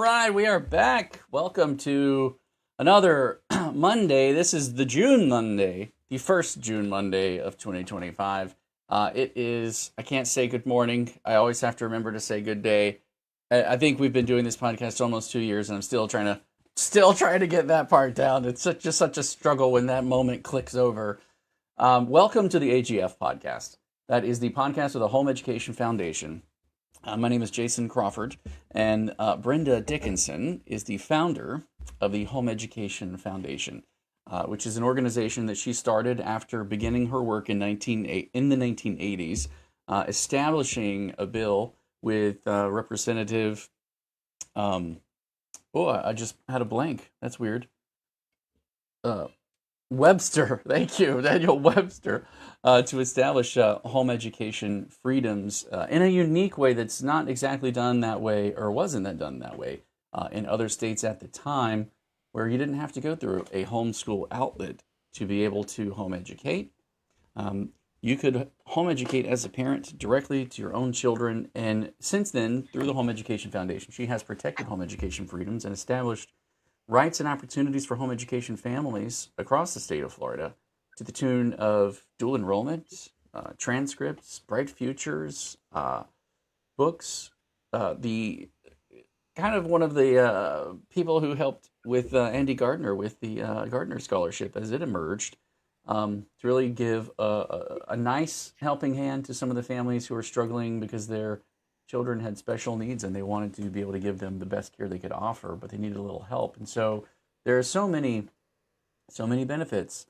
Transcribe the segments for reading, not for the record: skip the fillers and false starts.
right, we are back. Welcome to another Monday. This is the June Monday, the first June Monday of 2025. It is, I can't say good morning. I always have to remember to say good day. I think we've been doing this podcast almost 2 years, and I'm still trying to get that part down. It's such a struggle when that moment clicks over. Welcome to the AGF podcast. That is the podcast of the Home Education Foundation. My name is Jason Crawford, and Brenda Dickinson is the founder of the Home Education Foundation, which is an organization that she started after beginning her work in the 1980s, establishing a bill with Representative. I just had a blank. That's weird. Webster, thank you, Daniel Webster, to establish home education freedoms in a unique way that's not exactly done that way, or wasn't that done that way in other states at the time, where you didn't have to go through a homeschool outlet to be able to home educate. You could home educate as a parent directly to your own children, and since then, through the Home Education Foundation, she has protected home education freedoms and established rights and opportunities for home education families across the state of Florida to the tune of dual enrollment, transcripts, bright futures, books. The kind of one of the people who helped with Andy Gardner with the Gardner Scholarship as it emerged, to really give a nice helping hand to some of the families who are struggling because their children had special needs and they wanted to be able to give them the best care they could offer, but they needed a little help. And so there are so many benefits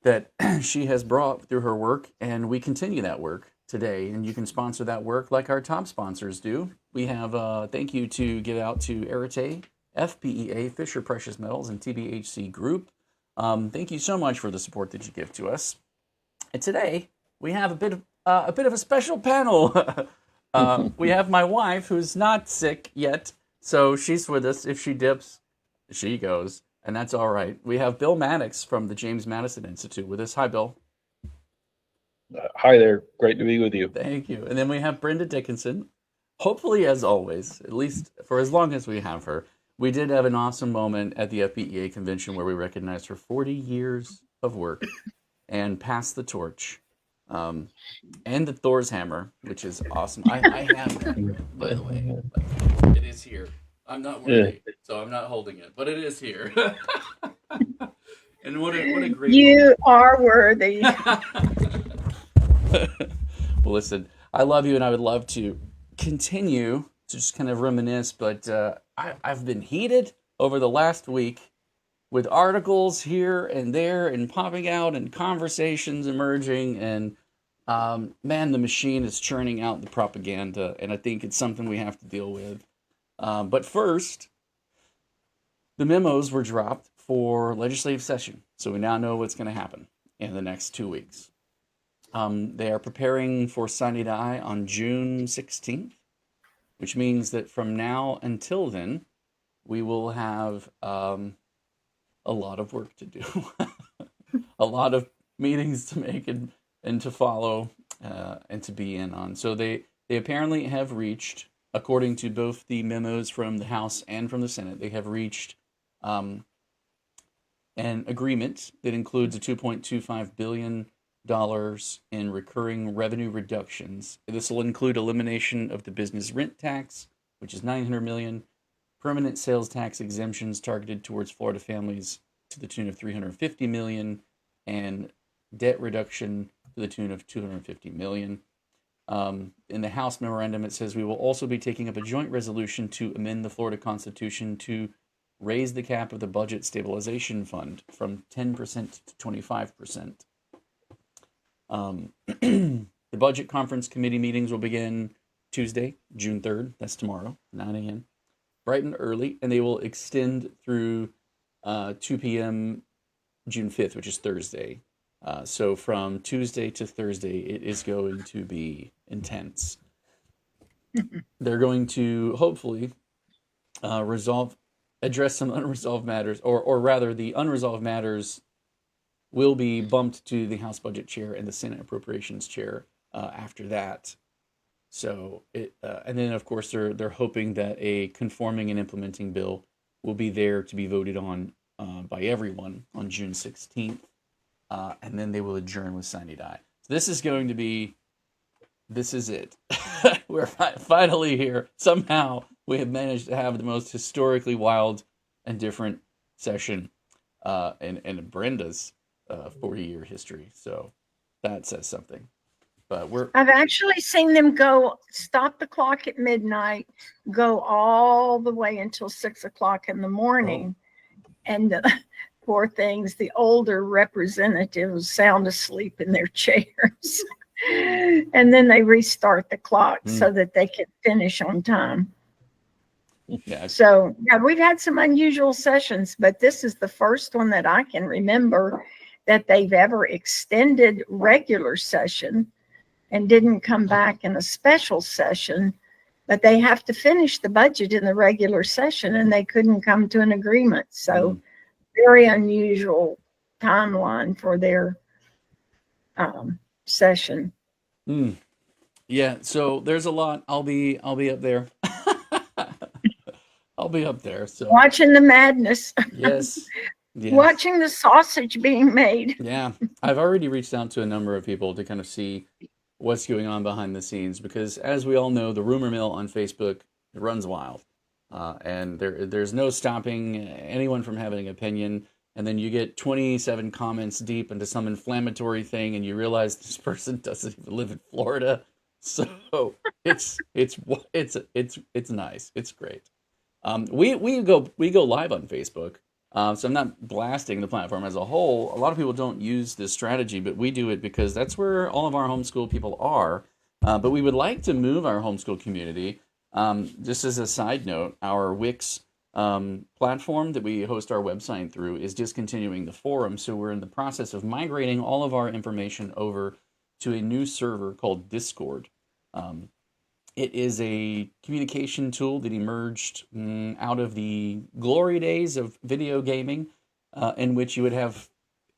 that she has brought through her work, and we continue that work today. And you can sponsor that work like our top sponsors do. We have thank you to give out to Arete, FPEA, Fisher Precious Metals, and TBHC Group. Thank you so much for the support that you give to us. And today we have a bit of a special panel. We have my wife, who's not sick yet, so she's with us. If she dips, she goes, and that's all right. We have Bill Maddox from the James Madison Institute with us. Hi, Bill. Hi there. Great to be with you. Thank you. And then we have Brenda Dickinson. Hopefully, as always, at least for as long as we have her. We did have an awesome moment at the FPEA convention where we recognized her 40 years of work and passed the torch. And the Thor's hammer, which is awesome. I have that, by the way. It is here. I'm not worthy, so I'm not holding it, but it is here. And what a great You are worthy. Well, listen, I love you, and I would love to continue to just kind of reminisce, but I've been heated over the last week with articles here and there and popping out and conversations emerging, and man, the machine is churning out the propaganda, and I think it's something we have to deal with. But first, the memos were dropped for legislative session, so we now know what's going to happen in the next 2 weeks. They are preparing for sine die on June 16th, which means that from now until then, we will have a lot of work to do, a lot of meetings to make and to follow and to be in on. So they apparently have reached, according to both the memos from the House and from the Senate, they have reached an agreement that includes a $2.25 billion in recurring revenue reductions. This will include elimination of the business rent tax, which is $900 million, permanent sales tax exemptions targeted towards Florida families to the tune of $350 million, and debt reduction to the tune of $250 million. In the House memorandum, it says we will also be taking up a joint resolution to amend the Florida Constitution to raise the cap of the Budget Stabilization Fund from 10% to 25%. The Budget Conference Committee meetings will begin Tuesday, June 3rd. That's tomorrow, 9 a.m. bright and early, and they will extend through 2 p.m. June 5th, which is Thursday. So from Tuesday to Thursday, it is going to be intense. They're going to hopefully address some unresolved matters, or rather, the unresolved matters will be bumped to the House Budget Chair and the Senate Appropriations Chair after that. So and then of course they're hoping that a conforming and implementing bill will be there to be voted on by everyone on June 16th, and then they will adjourn with sine die. So this is it. We're finally here. Somehow we have managed to have the most historically wild and different session in Brenda's 40-year history. So that says something. But I've actually seen them stop the clock at midnight, go all the way until 6 o'clock in the morning. Oh. And the poor things, the older representatives sound asleep in their chairs. And then they restart the clock so that they can finish on time. Yeah. So yeah, we've had some unusual sessions, but this is the first one that I can remember that they've ever extended regular session and didn't come back in a special session, but they have to finish the budget in the regular session and they couldn't come to an agreement. So very unusual timeline for their session. Yeah, so there's a lot. I'll be up there. I'll be up there. So watching the madness. Yes. Watching the sausage being made. Yeah. I've already reached out to a number of people to kind of see what's going on behind the scenes, because as we all know, the rumor mill on Facebook runs wild. And there's no stopping anyone from having an opinion. And then you get 27 comments deep into some inflammatory thing, and you realize this person doesn't even live in Florida. So it's nice. It's great. We go live on Facebook. So I'm not blasting the platform as a whole. A lot of people don't use this strategy, but we do it because that's where all of our homeschool people are. But we would like to move our homeschool community. Just as a side note, our Wix platform that we host our website through is discontinuing the forum. So we're in the process of migrating all of our information over to a new server called Discord. It is a communication tool that emerged out of the glory days of video gaming, in which you would have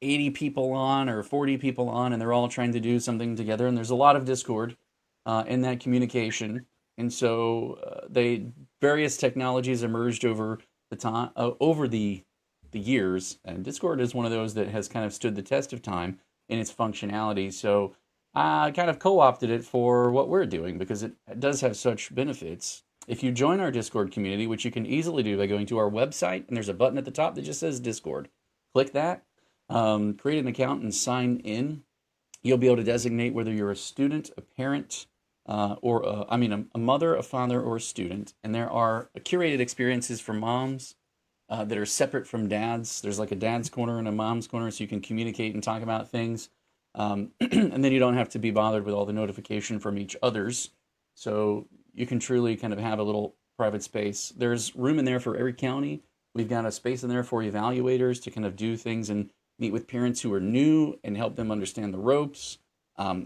80 people on or 40 people on, and they're all trying to do something together. And there's a lot of discord in that communication. And so various technologies emerged over the time, over the years. And Discord is one of those that has kind of stood the test of time in its functionality. So I kind of co-opted it for what we're doing because it does have such benefits. If you join our Discord community, which you can easily do by going to our website, and there's a button at the top that just says Discord. Click that, create an account, and sign in. You'll be able to designate whether you're a student, a parent, or a mother, a father, or a student. And there are curated experiences for moms that are separate from dads. There's like a dad's corner and a mom's corner, so you can communicate and talk about things. And then you don't have to be bothered with all the notification from each other's. So you can truly kind of have a little private space. There's room in there for every county. We've got a space in there for evaluators to kind of do things and meet with parents who are new and help them understand the ropes.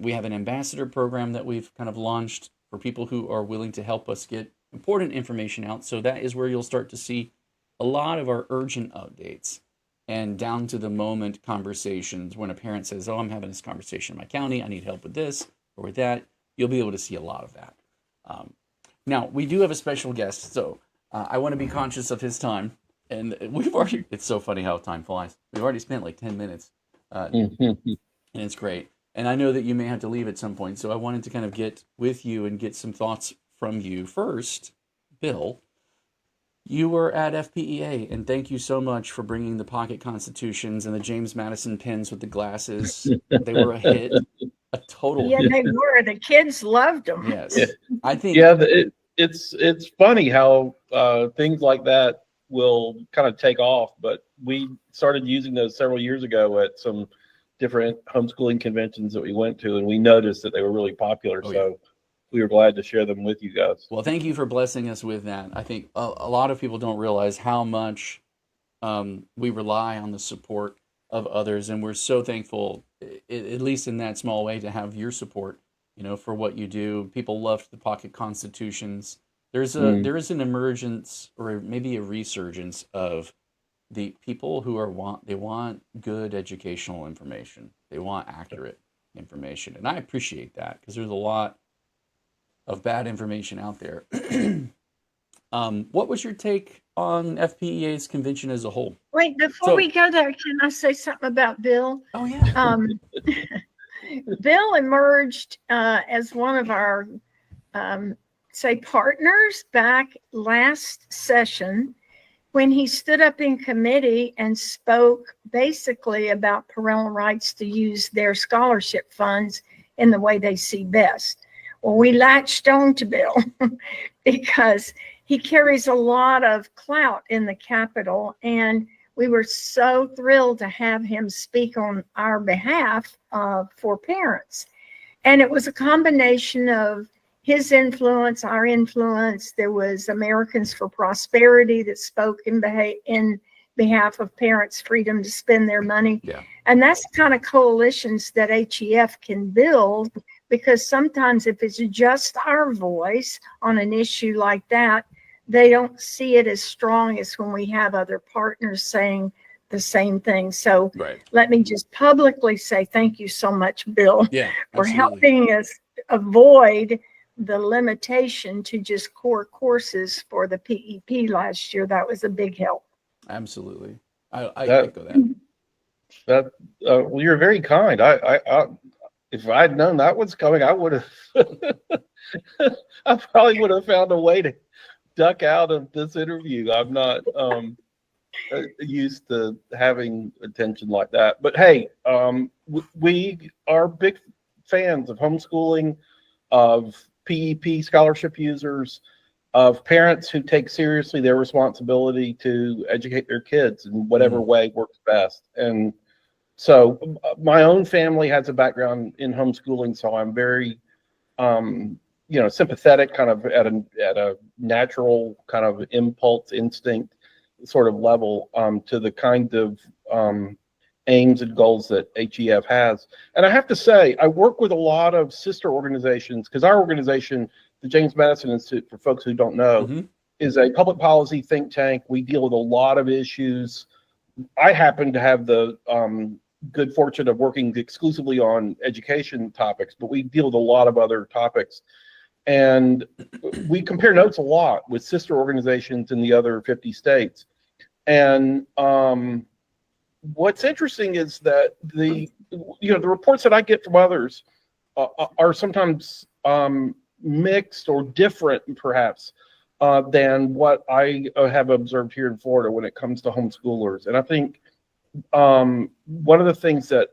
We have an ambassador program that we've kind of launched for people who are willing to help us get important information out. So that is where you'll start to see a lot of our urgent updates and down to the moment conversations. When a parent says, oh, I'm having this conversation in my county, I need help with this or with that, you'll be able to see a lot of that. Now, we do have a special guest, so I want to be conscious of his time. And it's so funny how time flies. We've already spent like 10 minutes, and it's great. And I know that you may have to leave at some point, so I wanted to kind of get with you and get some thoughts from you. First, Bill, you were at FPEA, and thank you so much for bringing the pocket constitutions and the James Madison pens with the glasses. They were a hit, a total hit. Yeah, they were. The kids loved them. Yes. I think. Yeah, it's funny how things like that will kind of take off, but we started using those several years ago at some different homeschooling conventions that we went to, and we noticed that they were really popular. So we were glad to share them with you guys. Well, thank you for blessing us with that. I think a lot of people don't realize how much we rely on the support of others, and we're so thankful, at least in that small way, to have your support, for what you do. People loved the pocket constitutions. There is an emergence, or maybe a resurgence, of the people who want good educational information. They want accurate information, and I appreciate that because there's a lot bad information out there. What was your take on FPEA's convention as a whole? Wait, before we go there, can I say something about Bill? Oh yeah. Bill emerged as one of our, say, partners back last session when he stood up in committee and spoke basically about parental rights to use their scholarship funds in the way they see best. Well, we latched on to Bill because he carries a lot of clout in the Capitol, and we were so thrilled to have him speak on our behalf for parents. And it was a combination of his influence, our influence. There was Americans for Prosperity that spoke in behalf of parents' freedom to spend their money. Yeah. And that's the kind of coalitions that HEF can build, because sometimes if it's just our voice on an issue like that, they don't see it as strong as when we have other partners saying the same thing. So Let me just publicly say thank you so much, Bill, for helping us avoid the limitation to just core courses for the PEP last year. That was a big help. Absolutely. I echo that. Well, you're very kind. I if I'd known that was coming, I would have I probably would have found a way to duck out of this interview. I'm not used to having attention like that. But hey, we are big fans of homeschooling, of PEP scholarship users, of parents who take seriously their responsibility to educate their kids in whatever way works best. And so my own family has a background in homeschooling, so I'm very sympathetic, kind of at a natural kind of impulse instinct sort of level to the kind of aims and goals that HEF has. And I have to say, I work with a lot of sister organizations, because our organization, the James Madison Institute, for folks who don't know, is a public policy think tank. We deal with a lot of issues. I happen to have the good fortune of working exclusively on education topics, but we deal with a lot of other topics. And we compare notes a lot with sister organizations in the other 50 states. And what's interesting is that the reports that I get from others are sometimes mixed or different, perhaps, than what I have observed here in Florida when it comes to homeschoolers. And I think one of the things that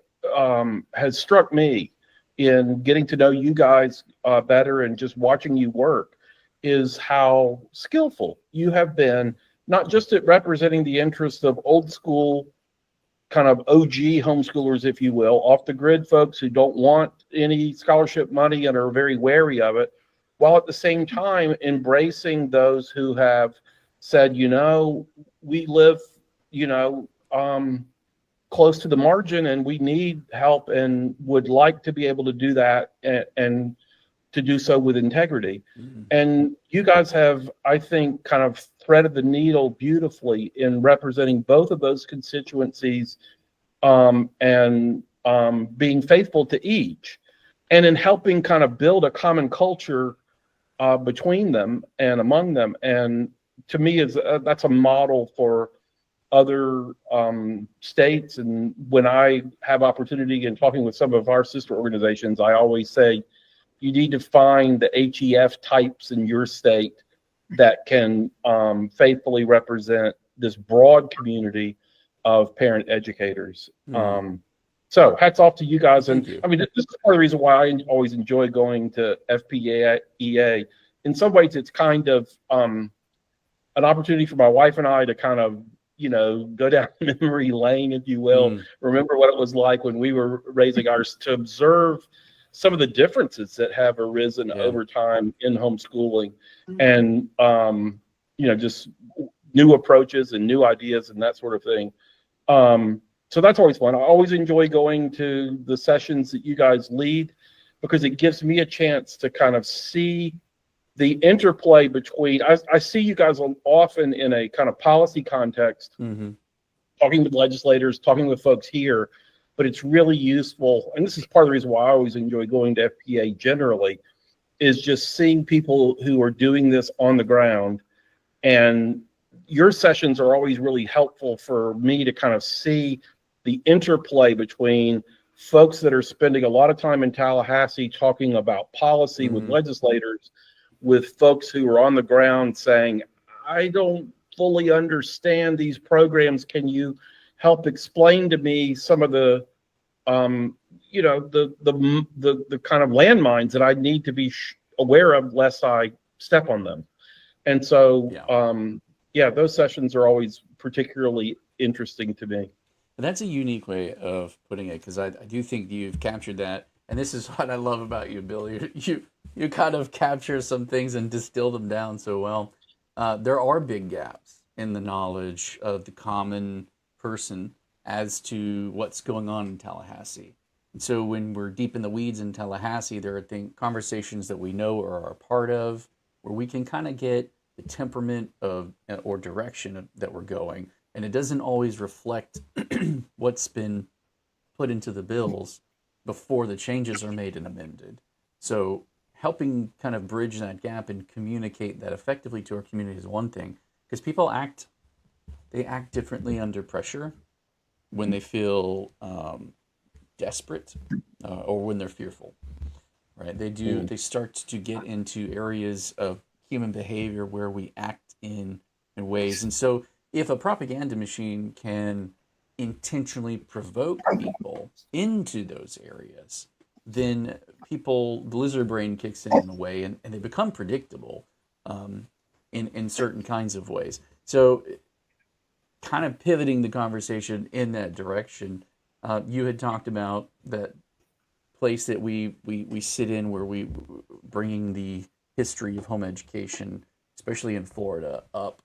has struck me in getting to know you guys better and just watching you work is how skillful you have been, not just at representing the interests of old school kind of OG homeschoolers, if you will, off the grid folks who don't want any scholarship money and are very wary of it, while at the same time embracing those who have said, we live, close to the margin and we need help and would like to be able to do that and to do so with integrity. And you guys have, I think, kind of threaded the needle beautifully in representing both of those constituencies and being faithful to each, and in helping kind of build a common culture between them and among them. And to me, that's a model for other states. And when I have opportunity in talking with some of our sister organizations, I always say, you need to find the HEF types in your state that can faithfully represent this broad community of parent educators. So hats off to you guys. And I mean, this is part of the reason why I always enjoy going to FPEA. In some ways, it's kind of an opportunity for my wife and I to kind of, you know, go down memory lane, if you will, remember what it was like when we were raising ours, to observe some of the differences that have arisen over time in homeschooling, and, you know, just new approaches and new ideas and that sort of thing. So that's always fun. I always enjoy going to the sessions that you guys lead, because it gives me a chance to kind of see the interplay between, I see you guys often in a kind of policy context, talking with legislators, talking with folks here, but it's really useful. And this is part of the reason why I always enjoy going to FPA generally, is just seeing people who are doing this on the ground. And your sessions are always really helpful for me to kind of see the interplay between folks that are spending a lot of time in Tallahassee talking about policy with legislators, with folks who are on the ground saying, I don't fully understand these programs. Can you help explain to me some of the you know, the kind of landmines that I need to be aware of lest I step on them. And so, yeah, those sessions are always particularly interesting to me. That's a unique way of putting it, because I do think you've captured that. And this is what I love about you, Bill. You kind of capture some things and distill them down so well. There are big gaps in the knowledge of the common person as to what's going on in Tallahassee. And so when we're deep in the weeds in Tallahassee, there are conversations that we know or are a part of where we can kind of get the temperament of or direction that we're going. And it doesn't always reflect what's been put into the bills before the changes are made and amended. So helping kind of bridge that gap and communicate that effectively to our community is one thing, because people act differently under pressure when they feel desperate or when they're fearful, right? They start to get into areas of human behavior where we act in ways. And so if a propaganda machine can intentionally provoke people into those areas, then the lizard brain kicks in a way, and they become predictable in certain kinds of ways. So kind of pivoting the conversation in that direction, you had talked about that place that we sit in where we bringing the history of home education, especially in Florida, up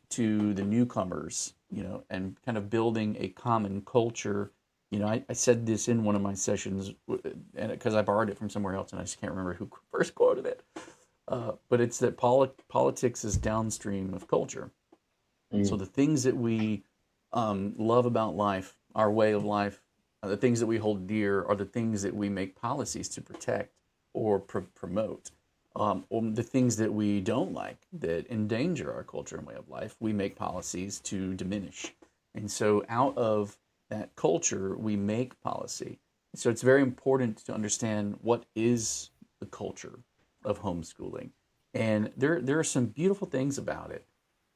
to the newcomers, you know, and kind of building a common culture. You know, I said this in one of my sessions, and because I borrowed it from somewhere else, and I just can't remember who first quoted it. But it's that politics is downstream of culture. So the things that we love about life, our way of life, the things that we hold dear are the things that we make policies to protect or promote. Or the things that we don't like, that endanger our culture and way of life, we make policies to diminish. And so out of that culture, we make policy. So it's very important to understand what is the culture of homeschooling. And there are some beautiful things about it.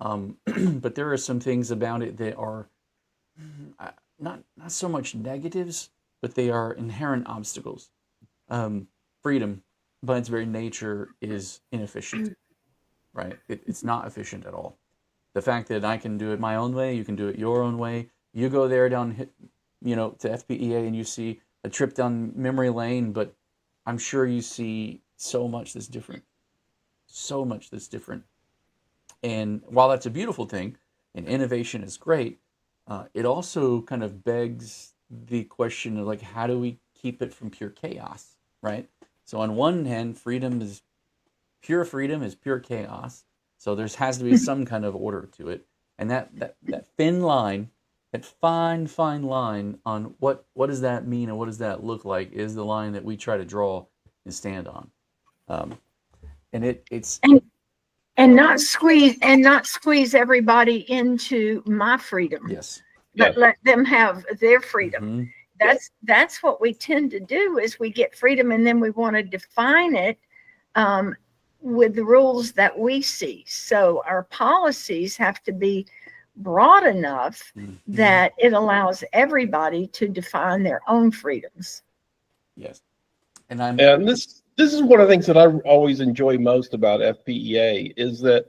But there are some things about it that are not so much negatives, but they are inherent obstacles. Freedom, by its very nature, is inefficient, right? It's not efficient at all. The fact that I can do it my own way, you can do it your own way. You go there down, you know, to FPEA and you see a trip down memory lane, but I'm sure you see so much that's different. So much that's different. And while that's a beautiful thing, and innovation is great, it also kind of begs the question of, like, how do we keep it from pure chaos, right? So on one hand, pure freedom is pure chaos. So there has to be some kind of order to it. And that thin line, that fine line on what does that mean and what does that look like is the line that we try to draw and stand on. And not squeeze everybody into my freedom. Yes. But let them have their freedom. That's what we tend to do, is we get freedom and then we want to define it with the rules that we see. So our policies have to be broad enough that it allows everybody to define their own freedoms. Yes. And this is one of the things that I always enjoy most about FPEA is that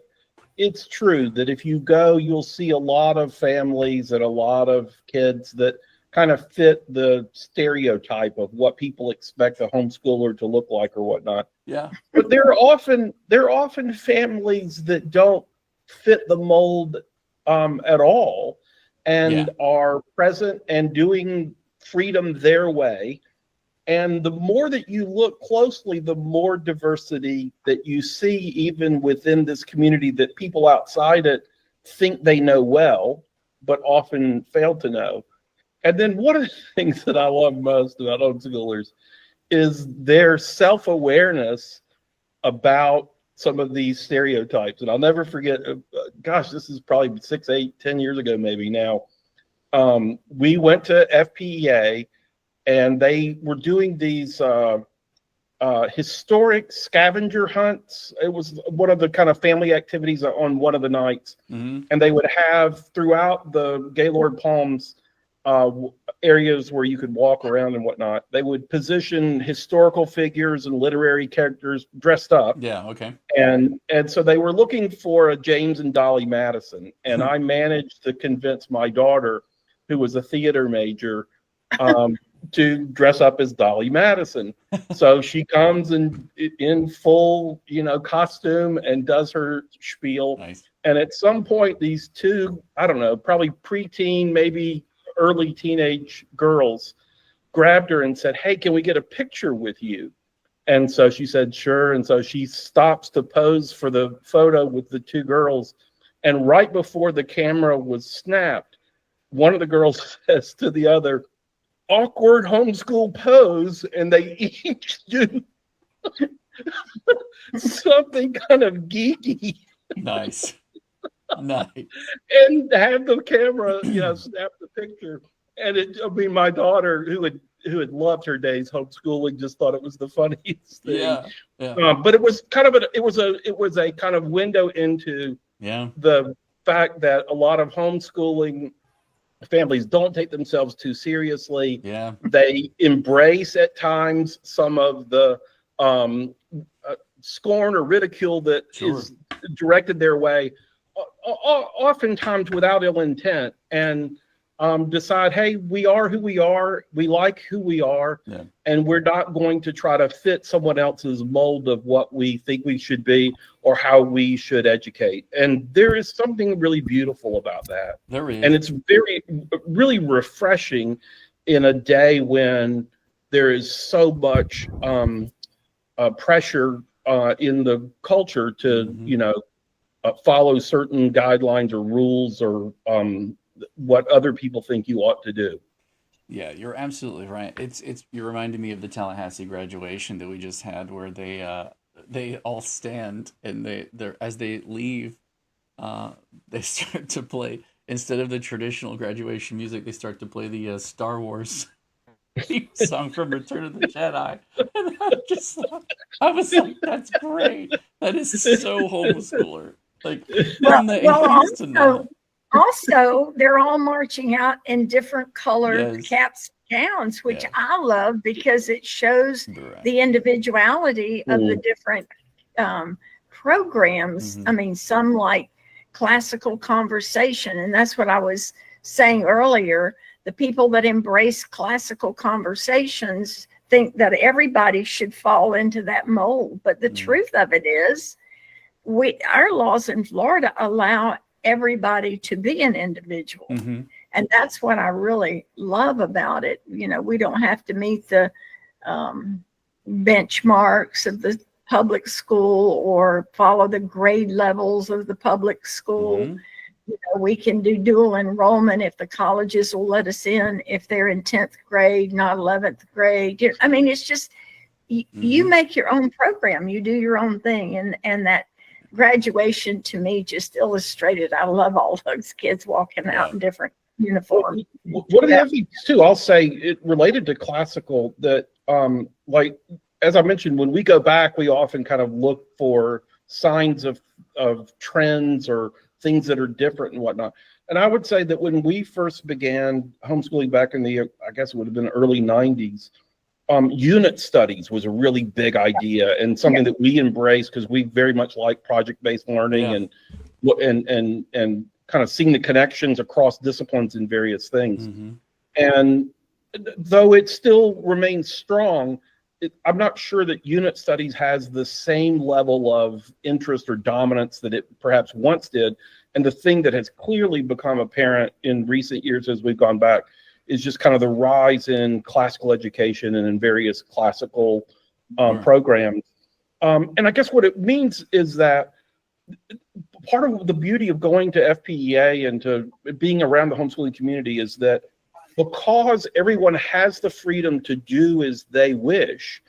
it's true that if you go, you'll see a lot of families and a lot of kids that kind of fit the stereotype of what people expect a homeschooler to look like or whatnot. Yeah. But there are often families that don't fit the mold at all, and are present and doing freedom their way. And the more that you look closely, the more diversity that you see, even within this community, that people outside it think they know well, but often fail to know. And then one of the things that I love most about homeschoolers is their self-awareness about some of these stereotypes. And I'll never forget, gosh, this is probably 6, 8, 10 years ago, maybe now. We went to FPEA and they were doing these historic scavenger hunts. It was one of the kind of family activities on one of the nights. Mm-hmm. And they would have throughout the Gaylord Palms areas where you could walk around and whatnot. They would position historical figures and literary characters dressed up. Yeah. Okay. And so they were looking for a James and Dolly Madison. And I managed to convince my daughter, who was a theater major, to dress up as Dolly Madison. So she comes in full, costume and does her spiel. Nice. And at some point, these two, I don't know, probably preteen, maybe early teenage girls grabbed her and said, "Hey, can we get a picture with you?" And so she said, "Sure." And so she stops to pose for the photo with the two girls. And right before the camera was snapped, one of the girls says to the other, "Awkward homeschool pose," and they each do something kind of geeky. Nice. Nice. And have the camera, snap the picture. And my daughter, who had loved her days homeschooling, just thought it was the funniest thing. Yeah. Yeah. But it was kind of it was a kind of window into the fact that a lot of homeschooling families don't take themselves too seriously. Yeah. They embrace at times some of the scorn or ridicule that is directed their way, oftentimes without ill intent, and decide, hey, we are who we are, we like who we are, and we're not going to try to fit someone else's mold of what we think we should be or how we should educate. And there is something really beautiful about that. There is. And it's really refreshing in a day when there is so much pressure in the culture to, follow certain guidelines or rules or what other people think you ought to do. Yeah, you're absolutely right. You reminded me of the Tallahassee graduation that we just had, where they all stand and they're as they leave, they start to play, instead of the traditional graduation music, they start to play the Star Wars theme song from Return of the Jedi. And I was like, that's great. That is so homeschooler. Like, from the 80s to now. Also, they're all marching out in different colored caps and gowns, which I love because it shows the individuality of the different programs. I mean, some like classical conversation, and that's what I was saying earlier. The people that embrace classical conversations think that everybody should fall into that mold. But the truth of it is, our laws in Florida allow everybody to be an individual. And that's what I really love about it. We don't have to meet the benchmarks of the public school or follow the grade levels of the public school. We can do dual enrollment if the colleges will let us in, if they're in 10th grade, not 11th grade. I mean, it's just, you make your own program, you do your own thing. And that graduation to me just illustrated, I love all those kids walking out in different uniforms. One of the other things too, I'll say, it related to classical, that like, as I mentioned, when we go back, we often kind of look for signs of trends or things that are different and whatnot. And I would say that when we first began homeschooling back in I guess it would have been early 90s, unit studies was a really big idea and something that we embraced because we very much like project-based learning and kind of seeing the connections across disciplines in various things. And though it still remains strong, I'm not sure that unit studies has the same level of interest or dominance that it perhaps once did. And the thing that has clearly become apparent in recent years as we've gone back is just kind of the rise in classical education and in various classical programs. And I guess what it means is that part of the beauty of going to FPEA and to being around the homeschooling community is that because everyone has the freedom to do as they wish,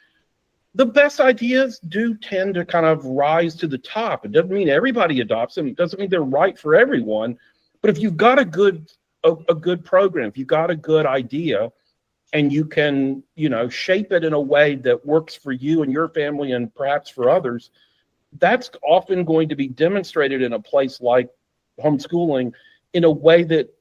the best ideas do tend to kind of rise to the top. It doesn't mean everybody adopts them. It doesn't mean they're right for everyone. But if you've got a good program, if you've got a good idea, and you can, shape it in a way that works for you and your family and perhaps for others, that's often going to be demonstrated in a place like homeschooling in a way that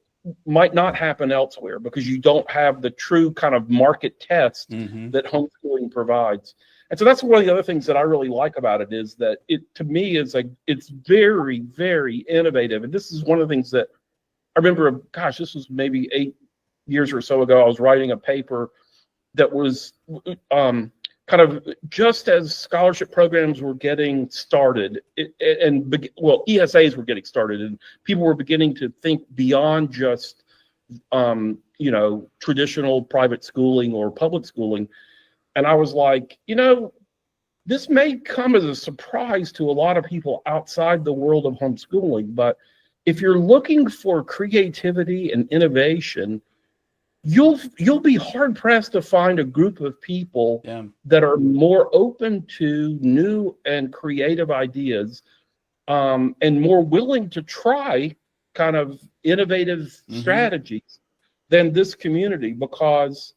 might not happen elsewhere, because you don't have the true kind of market test that homeschooling provides. And so that's one of the other things that I really like about it, is that it, to me, it's very, very innovative. And this is one of the things that I remember, gosh, this was maybe 8 years or so ago. I was writing a paper that was kind of just as scholarship programs were getting started, ESAs were getting started, and people were beginning to think beyond just traditional private schooling or public schooling. And I was like, this may come as a surprise to a lot of people outside the world of homeschooling, but if you're looking for creativity and innovation, you'll be hard pressed to find a group of people that are more open to new and creative ideas, and more willing to try kind of innovative strategies than this community, because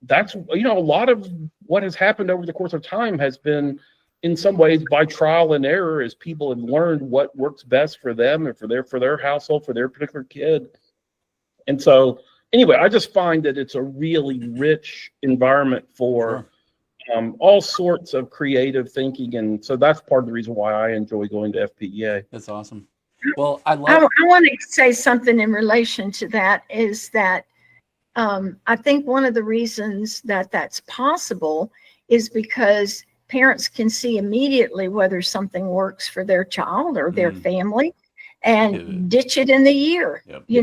that's, a lot of what has happened over the course of time has been in some ways by trial and error, as people have learned what works best for them and for their household, for their particular kid. And so anyway, I just find that it's a really rich environment for all sorts of creative thinking. And so that's part of the reason why I enjoy going to FPEA. That's awesome. Well, I want to say something in relation to that, is that I think one of the reasons that that's possible is because parents can see immediately whether something works for their child or their family, and ditch it in the year. They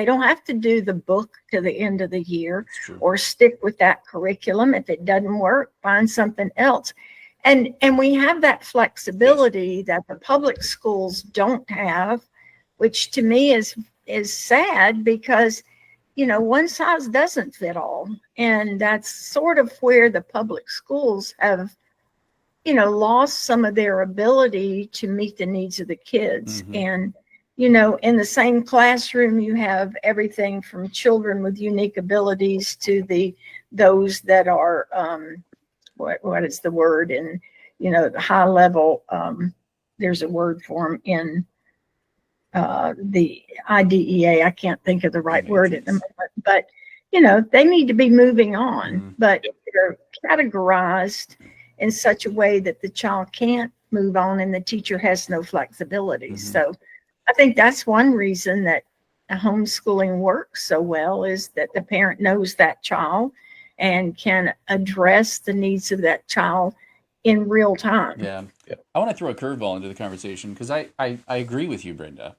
don't have to do the book to the end of the year or stick with that curriculum. If it doesn't work, find something else. And we have that flexibility that the public schools don't have, which to me is sad, because one size doesn't fit all. And that's sort of where the public schools have lost some of their ability to meet the needs of the kids. And, in the same classroom, you have everything from children with unique abilities to those that are, what is the word? And, the high level, there's a word for them in the IDEA. I can't think of the right word at the moment, but, they need to be moving on, but they're categorized in such a way that the child can't move on and the teacher has no flexibility. So I think that's one reason that homeschooling works so well, is that the parent knows that child and can address the needs of that child in real time. Yeah. I want to throw a curveball into the conversation, because I agree with you, Brenda.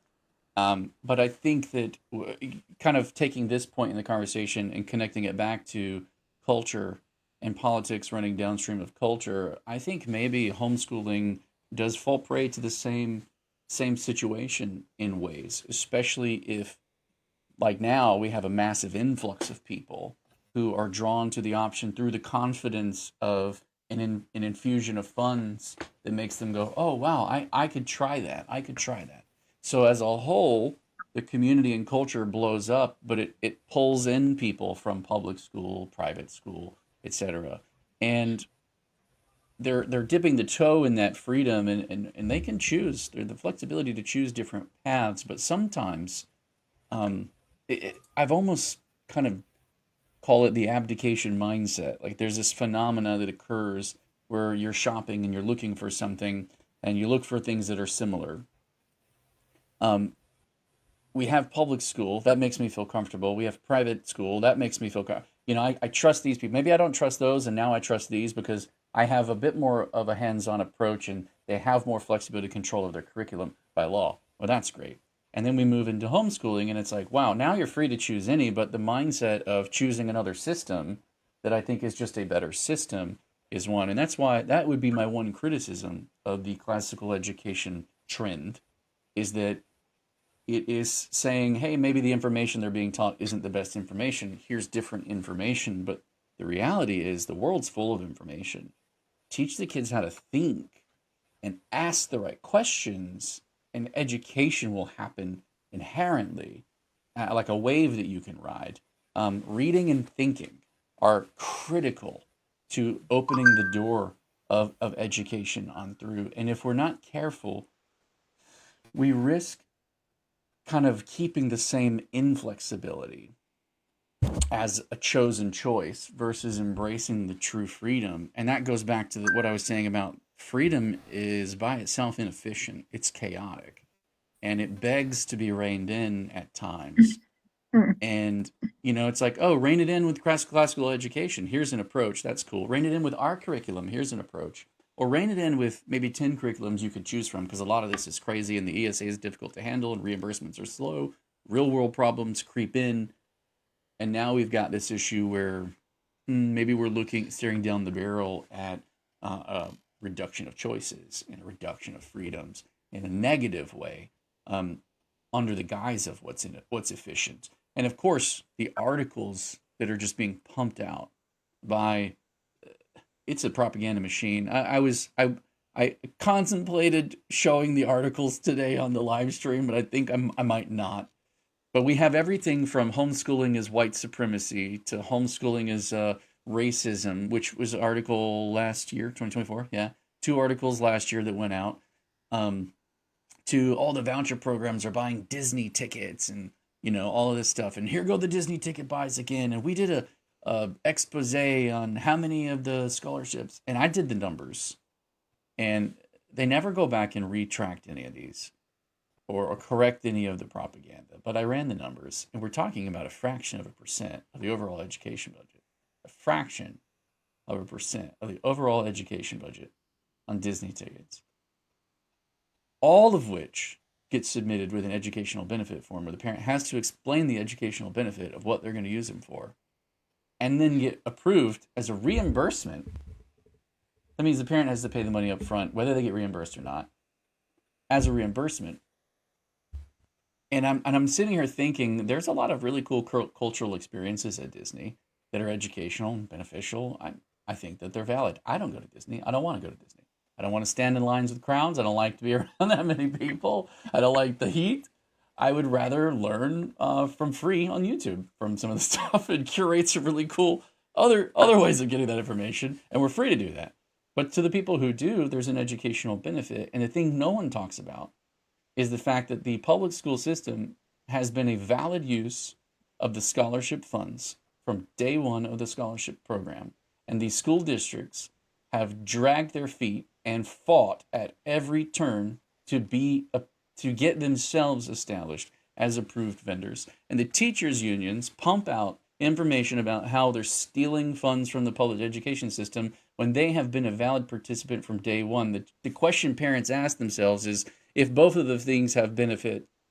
But I think that kind of taking this point in the conversation and connecting it back to culture and politics running downstream of culture, I think maybe homeschooling does fall prey to the same situation in ways, especially if, like now, we have a massive influx of people who are drawn to the option through the confidence of an infusion of funds that makes them go, oh, wow, I could try that. I could try that. So as a whole, the community and culture blows up, but it pulls in people from public school, private school, etc. And they're dipping the toe in that freedom, and they can choose. They're the flexibility to choose different paths, but sometimes I've almost kind of call it the abdication mindset. Like, there's this phenomena that occurs where you're shopping and you're looking for something, and you look for things that are similar. We have public school, that makes me feel comfortable. We have private school, that makes me feel I trust these people. Maybe I don't trust those, and now I trust these because I have a bit more of a hands-on approach, and they have more flexibility control of their curriculum by law. Well, that's great. And then we move into homeschooling, and it's like, wow, now you're free to choose any, but the mindset of choosing another system that I think is just a better system is one. And that's why that would be my one criticism of the classical education trend, is that it is saying, hey, maybe the information they're being taught isn't the best information. Here's different information. But the reality is the world's full of information. teach the kids how to think and ask the right questions, and education will happen inherently, like a wave that you can ride. Reading and thinking are critical to opening the door of education on through. And if we're not careful, we risk kind of keeping the same inflexibility as a chosen choice versus embracing the true freedom. And that goes back to what I was saying about freedom is by itself inefficient. It's chaotic and it begs to be reined in at times. And, it's like, oh, rein it in with classical education. Here's an approach. That's cool. Rein it in with our curriculum. Here's an approach. Or rein it in with maybe 10 curriculums you could choose from, because a lot of this is crazy and the ESA is difficult to handle and reimbursements are slow. Real world problems creep in. And now we've got this issue where maybe we're staring down the barrel at a reduction of choices and a reduction of freedoms in a negative way, under the guise of what's efficient. And of course, the articles that are just being pumped out by it's a propaganda machine. I contemplated showing the articles today on the live stream, but I think I might not. But we have everything from homeschooling is white supremacy to homeschooling is racism, which was an article last year, 2024. Yeah, 2 articles last year that went out. To all the voucher programs are buying Disney tickets and all of this stuff. And here go the Disney ticket buys again. And we did a expose on how many of the scholarships, and I did the numbers, and they never go back and retract any of these or correct any of the propaganda. But I ran the numbers, and we're talking about a fraction of a percent of the overall education budget. A fraction of a percent of the overall education budget on Disney tickets. All of which gets submitted with an educational benefit form where the parent has to explain the educational benefit of what they're going to use them for, and then get approved as a reimbursement. That means the parent has to pay the money up front, whether they get reimbursed or not, as a reimbursement. And I'm sitting here thinking there's a lot of really cool cultural experiences at Disney that are educational and beneficial. I think that they're valid. I don't go to Disney. I don't want to go to Disney. I don't want to stand in lines with crowds. I don't like to be around that many people. I don't like the heat. I would rather learn from free on YouTube from some of the stuff, and curate some really cool other ways of getting that information. And we're free to do that. But to the people who do, there's an educational benefit. And the thing no one talks about is the fact that the public school system has been a valid use of the scholarship funds from day one of the scholarship program. And these school districts have dragged their feet and fought at every turn to get themselves established as approved vendors. And the teachers' unions pump out information about how they're stealing funds from the public education system when they have been a valid participant from day one. The question parents ask themselves is, if both of the things have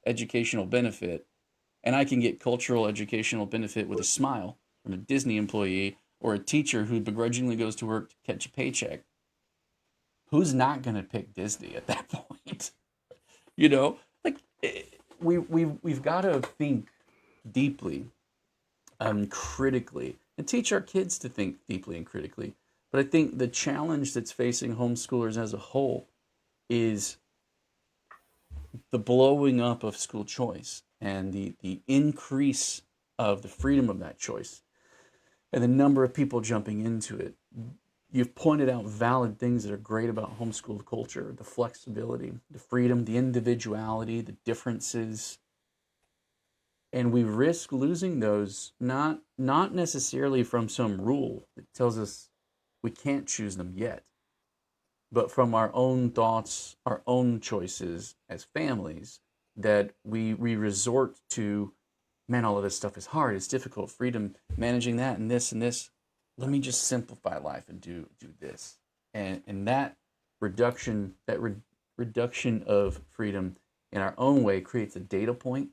educational benefit, and I can get cultural educational benefit with a smile from a Disney employee or a teacher who begrudgingly goes to work to catch a paycheck, who's not going to pick Disney at that point? We've got to think deeply, critically, and teach our kids to think deeply and critically. But I think the challenge that's facing homeschoolers as a whole is the blowing up of school choice and the increase of the freedom of that choice and the number of people jumping into it. You've pointed out valid things that are great about homeschool culture: the flexibility, the freedom, the individuality, the differences. And we risk losing those, not necessarily from some rule that tells us we can't choose them yet, but from our own thoughts, our own choices as families, that we resort to, man, all of this stuff is hard, it's difficult, freedom, managing that and this and this. Let me just simplify life and do this. And that reduction of freedom in our own way creates a data point.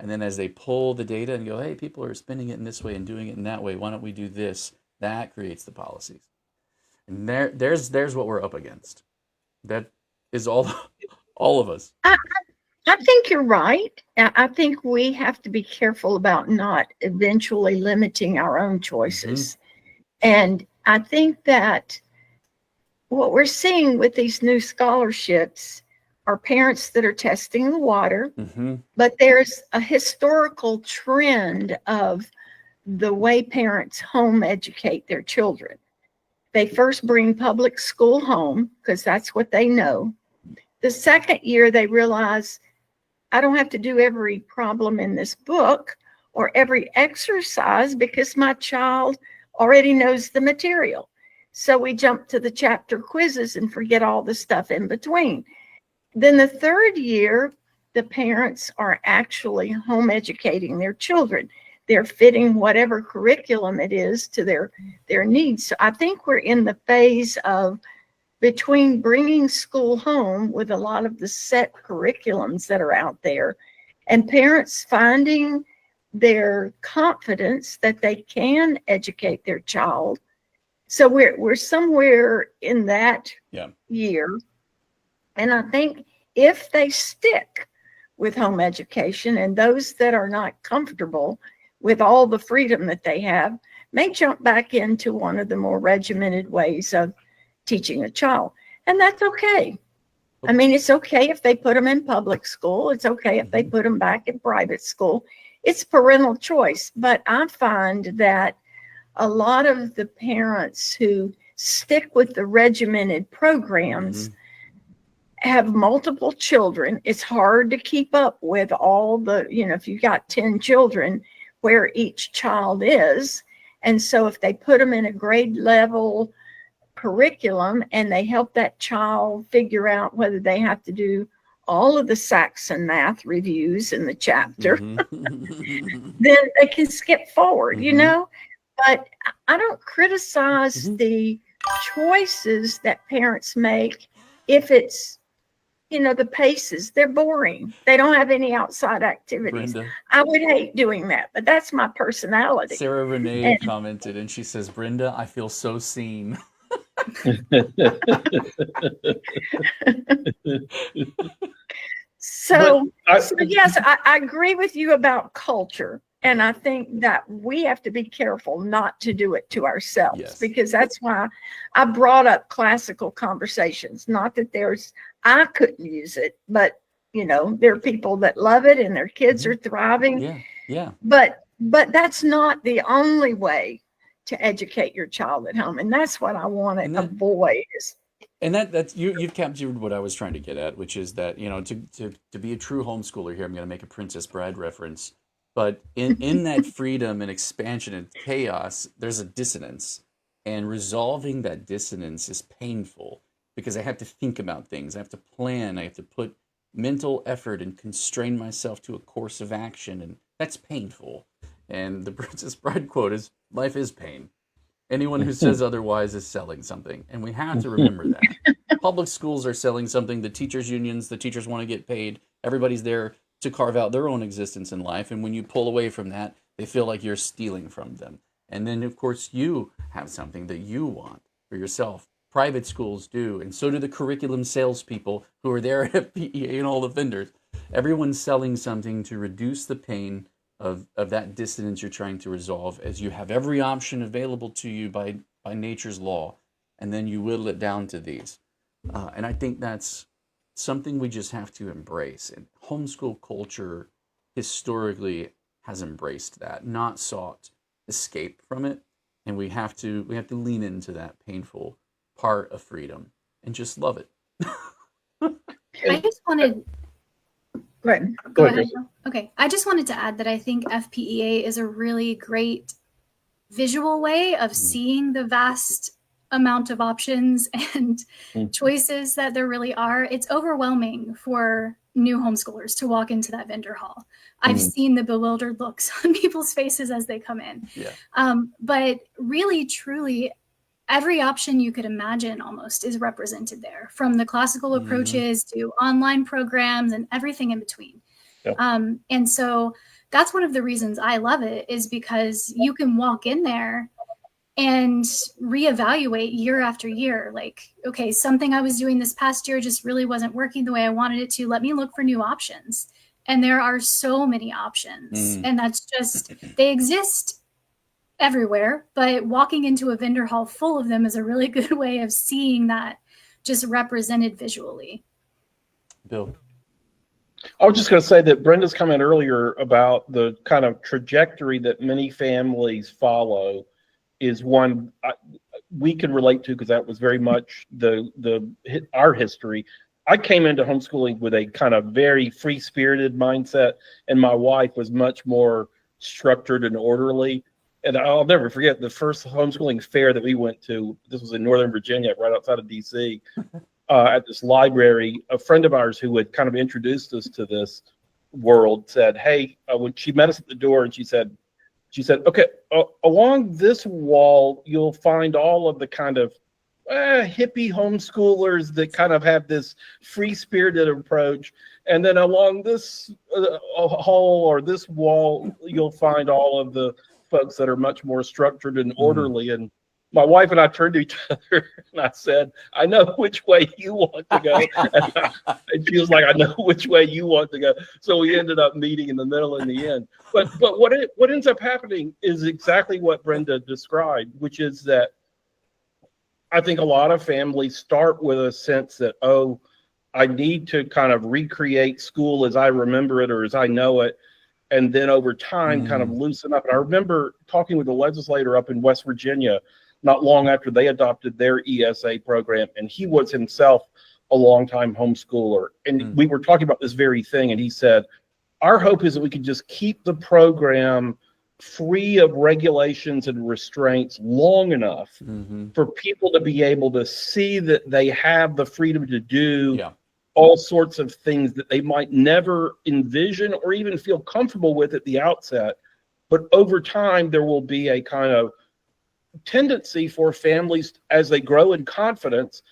And then as they pull the data and go, hey, people are spending it in this way and doing it in that way, why don't we do this? That creates the policies. And there's what we're up against. That is all of us. I think you're right. I think we have to be careful about not eventually limiting our own choices. Mm-hmm. And I think that what we're seeing with these new scholarships are parents that are testing the water, but there's a historical trend of the way parents home educate their children. They first bring public school home because that's what they know. The second year, they realize, I don't have to do every problem in this book or every exercise because my child already knows the material. So we jump to the chapter quizzes and forget all the stuff in between. Then the third year, the parents are actually home educating their children. They're fitting whatever curriculum it is to their needs. So I think we're in the phase of between bringing school home with a lot of the set curriculums that are out there and parents finding their confidence that they can educate their child. So we're somewhere in that year. And I think if they stick with home education, and those that are not comfortable with all the freedom that they have may jump back into one of the more regimented ways of teaching a child. And that's okay. I mean, it's okay if they put them in public school. It's okay if they put them back in private school. It's parental choice. But I find that a lot of the parents who stick with the regimented programs have multiple children. It's hard to keep up with all the, if you got 10 children, where each child is. And so if they put them in a grade level curriculum and they help that child figure out whether they have to do all of the Saxon math reviews in the chapter, then they can skip forward, But I don't criticize the choices that parents make if it's, the paces, they're boring. They don't have any outside activities. Brenda. I would hate doing that, but that's my personality. Sarah Renee commented and she says, Brenda, I feel so seen. So yes, I agree with you about culture. And I think that we have to be careful not to do it to ourselves, because that's why I brought up classical conversations. Not that I couldn't use it, but there are people that love it and their kids are thriving. Yeah. But that's not the only way to educate your child at home. And that's what I want to avoid. And that's you've captured what I was trying to get at, which is that, to be a true homeschooler here, I'm going to make a Princess Bride reference. But in that freedom and expansion and chaos, there's a dissonance. And resolving that dissonance is painful because I have to think about things. I have to plan. I have to put mental effort and constrain myself to a course of action. And that's painful. And the Princess Bride quote is, life is pain. Anyone who says otherwise is selling something. And we have to remember that. Public schools are selling something. The teachers' unions, the teachers want to get paid. Everybody's there to carve out their own existence in life. And when you pull away from that, they feel like you're stealing from them. And then, of course, you have something that you want for yourself. Private schools do. And so do the curriculum salespeople who are there at FPEA and all the vendors. Everyone's selling something to reduce the pain of that dissonance you're trying to resolve, as you have every option available to you by nature's law. And then you whittle it down to these. And I think that's something we just have to embrace. And homeschool culture historically has embraced that, not sought escape from it. And we have to lean into that painful part of freedom and just love it. I just wanted Go ahead. Okay. I just wanted to add that I think FPEA is a really great visual way of seeing the vast amount of options and choices that there really are. It's overwhelming for new homeschoolers to walk into that vendor hall. I've seen the bewildered looks on people's faces as they come in. But really, truly, every option you could imagine almost is represented there, from the classical approaches to online programs and everything in between. And so that's one of the reasons I love it, is because you can walk in there and reevaluate year after year. Like, okay, something I was doing this past year just really wasn't working the way I wanted it to. Let me look for new options. And there are so many options. And that's just, they exist everywhere, but walking into a vendor hall full of them is a really good way of seeing that just represented visually. Bill. I was just going to say that Brenda's comment earlier about the kind of trajectory that many families follow is one we can relate to, because that was very much our history. I came into homeschooling with a kind of very free-spirited mindset, and my wife was much more structured and orderly. And I'll never forget the first homeschooling fair that we went to. This was in Northern Virginia, right outside of DC. At this library, a friend of ours who had kind of introduced us to this world said, "Hey," when she met us at the door, and she said, "Okay, along this wall, you'll find all of the kind of hippie homeschoolers that kind of have this free-spirited approach. And then along this hall or this wall, you'll find all of the folks that are much more structured and orderly." And my wife and I turned to each other, and I said, "I know which way you want to go." And she was like, "I know which way you want to go." So we ended up meeting in the middle in the end. But what ends up happening is exactly what Brenda described, which is that I think a lot of families start with a sense that, oh, I need to kind of recreate school as I remember it or as I know it. And then over time, kind of loosen up. And I remember talking with a legislator up in West Virginia not long after they adopted their ESA program, and he was himself a longtime homeschooler. And we were talking about this very thing, and he said, our hope is that we can just keep the program free of regulations and restraints long enough for people to be able to see that they have the freedom to do all sorts of things that they might never envision or even feel comfortable with at the outset. But over time, there will be a kind of tendency for families, as they grow in confidence,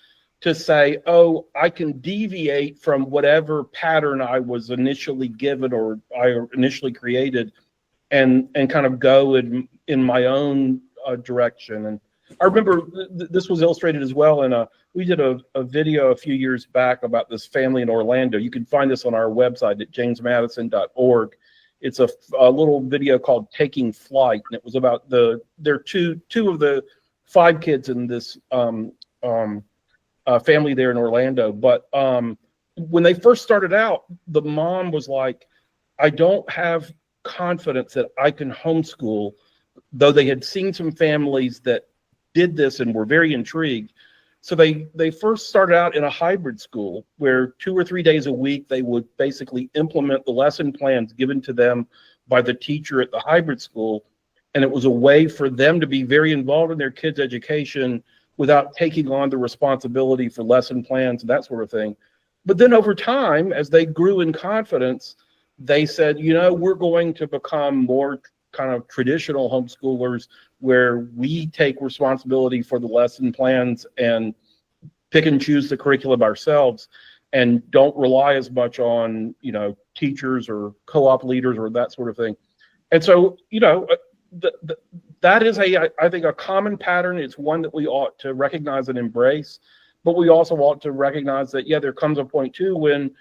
to say, oh, I can deviate from whatever pattern I was initially given or I initially created, and kind of go in my own direction. And I remember this was illustrated as well in we did a video a few years back about this family in Orlando. You can find this on our website at jamesmadison.org. It's a little video called Taking Flight, and it was about there are two of the 5 kids in this family there in Orlando. But when they first started out, the mom was like, I don't have confidence that I can homeschool, though they had seen some families that did this and were very intrigued. So they first started out in a hybrid school where 2 or 3 days a week they would basically implement the lesson plans given to them by the teacher at the hybrid school. And it was a way for them to be very involved in their kids' education without taking on the responsibility for lesson plans and that sort of thing. But then over time, as they grew in confidence, they said, we're going to become more kind of traditional homeschoolers where we take responsibility for the lesson plans and pick and choose the curriculum ourselves and don't rely as much on, teachers or co-op leaders or that sort of thing. And so, that is I think a common pattern. It's one that we ought to recognize and embrace, but we also ought to recognize that, there comes a point too when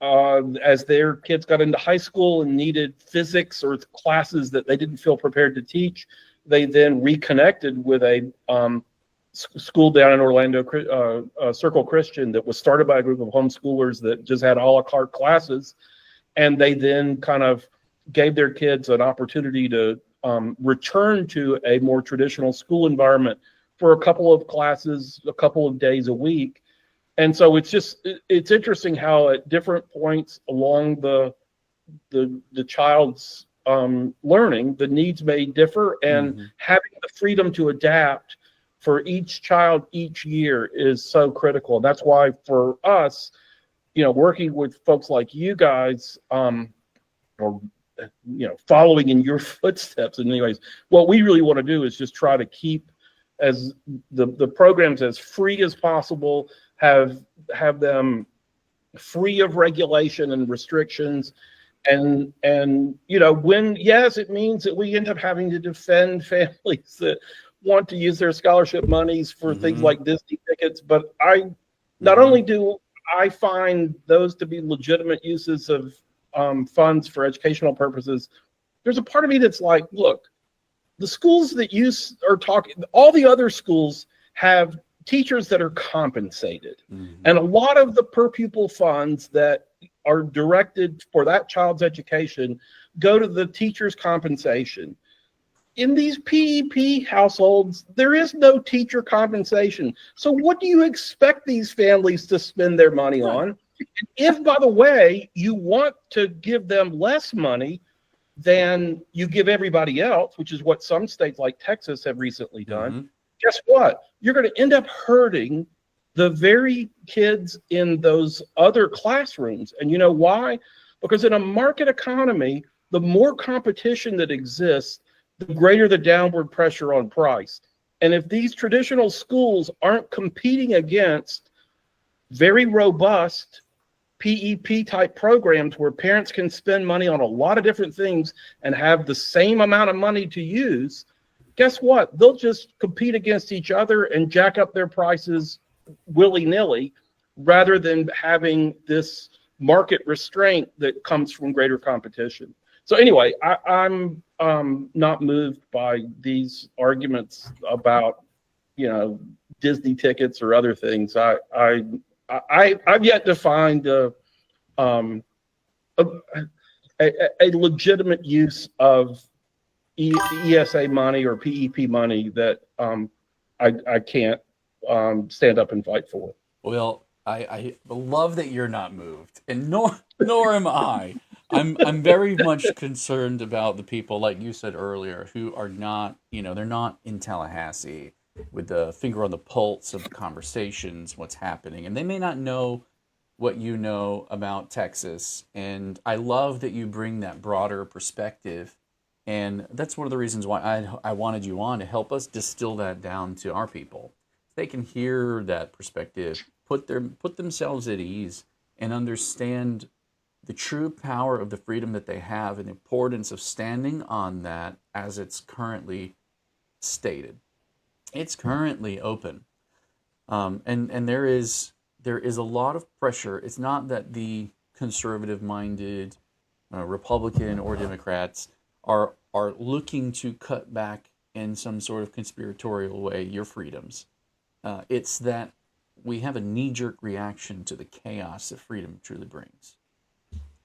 as their kids got into high school and needed physics or classes that they didn't feel prepared to teach, they then reconnected with a school down in Orlando, Circle Christian, that was started by a group of homeschoolers that just had a la carte classes. And they then kind of gave their kids an opportunity to return to a more traditional school environment for a couple of classes, a couple of days a week. And so it's interesting how at different points along the child's learning, the needs may differ, and having the freedom to adapt for each child each year is so critical. And that's why for us, working with folks like you guys, or following in your footsteps in many ways, what we really want to do is just try to keep as the programs as free as possible, have them free of regulation and restrictions. And when, yes, it means that we end up having to defend families that want to use their scholarship monies for things like Disney tickets. But not only do I find those to be legitimate uses of funds for educational purposes, there's a part of me that's like, look, the schools that you are talking, all the other schools have teachers that are compensated. Mm-hmm. And a lot of the per pupil funds that are directed for that child's education go to the teacher's compensation. In these PEP households, there is no teacher compensation. So what do you expect these families to spend their money on? If, by the way, you want to give them less money than you give everybody else, which is what some states like Texas have recently done, Mm-hmm. guess what? You're going to end up hurting the very kids in those other classrooms. And you know why? Because in a market economy, the more competition that exists, the greater the downward pressure on price. And if these traditional schools aren't competing against very robust PEP type programs where parents can spend money on a lot of different things and have the same amount of money to use, guess what? They'll just compete against each other and jack up their prices willy-nilly rather than having this market restraint that comes from greater competition. So anyway, I'm not moved by these arguments about, Disney tickets or other things. I've yet to find a legitimate use of ESA money or PEP money that I can't stand up and fight for. Well, I love that you're not moved, and nor am I. I'm very much concerned about the people, like you said earlier, who are not, they're not in Tallahassee with the finger on the pulse of conversations, what's happening, and they may not know what you know about Texas. And I love that you bring that broader perspective, and that's one of the reasons why I wanted you on, to help us distill that down to our people. They can hear that perspective, put themselves at ease, and understand the true power of the freedom that they have and the importance of standing on that as it's currently stated. It's currently open. And there is a lot of pressure. It's not that the conservative-minded Republican or Democrats are looking to cut back in some sort of conspiratorial way your freedoms. It's that we have a knee-jerk reaction to the chaos that freedom truly brings.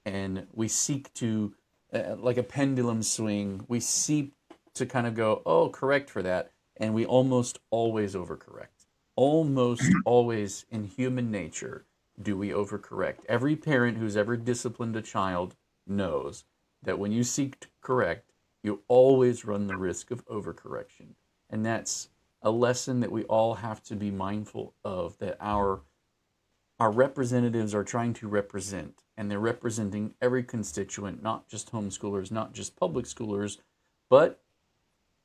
And we seek to, like a pendulum swing, we seek to kind of go, oh, correct for that. And we almost always overcorrect. Almost always in human nature do we overcorrect. Every parent who's ever disciplined a child knows that when you seek to correct, you always run the risk of overcorrection. And that's a lesson that we all have to be mindful of, that our representatives are trying to represent, and they're representing every constituent, not just homeschoolers, not just public schoolers, but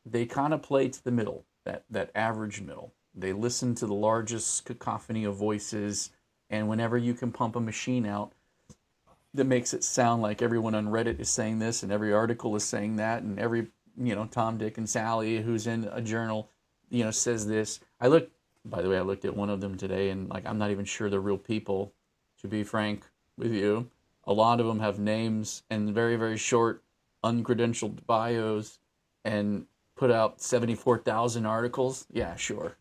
they kind of play to the middle, that average middle. They listen to the largest cacophony of voices, and whenever you can pump a machine out that makes it sound like everyone on Reddit is saying this, and every article is saying that, and every, Tom, Dick, and Sally who's in a journal, says this. By the way, I looked at one of them today, and I'm not even sure they're real people, to be frank with you. A lot of them have names and very, very short, uncredentialed bios, and put out 74,000 articles. Yeah, sure.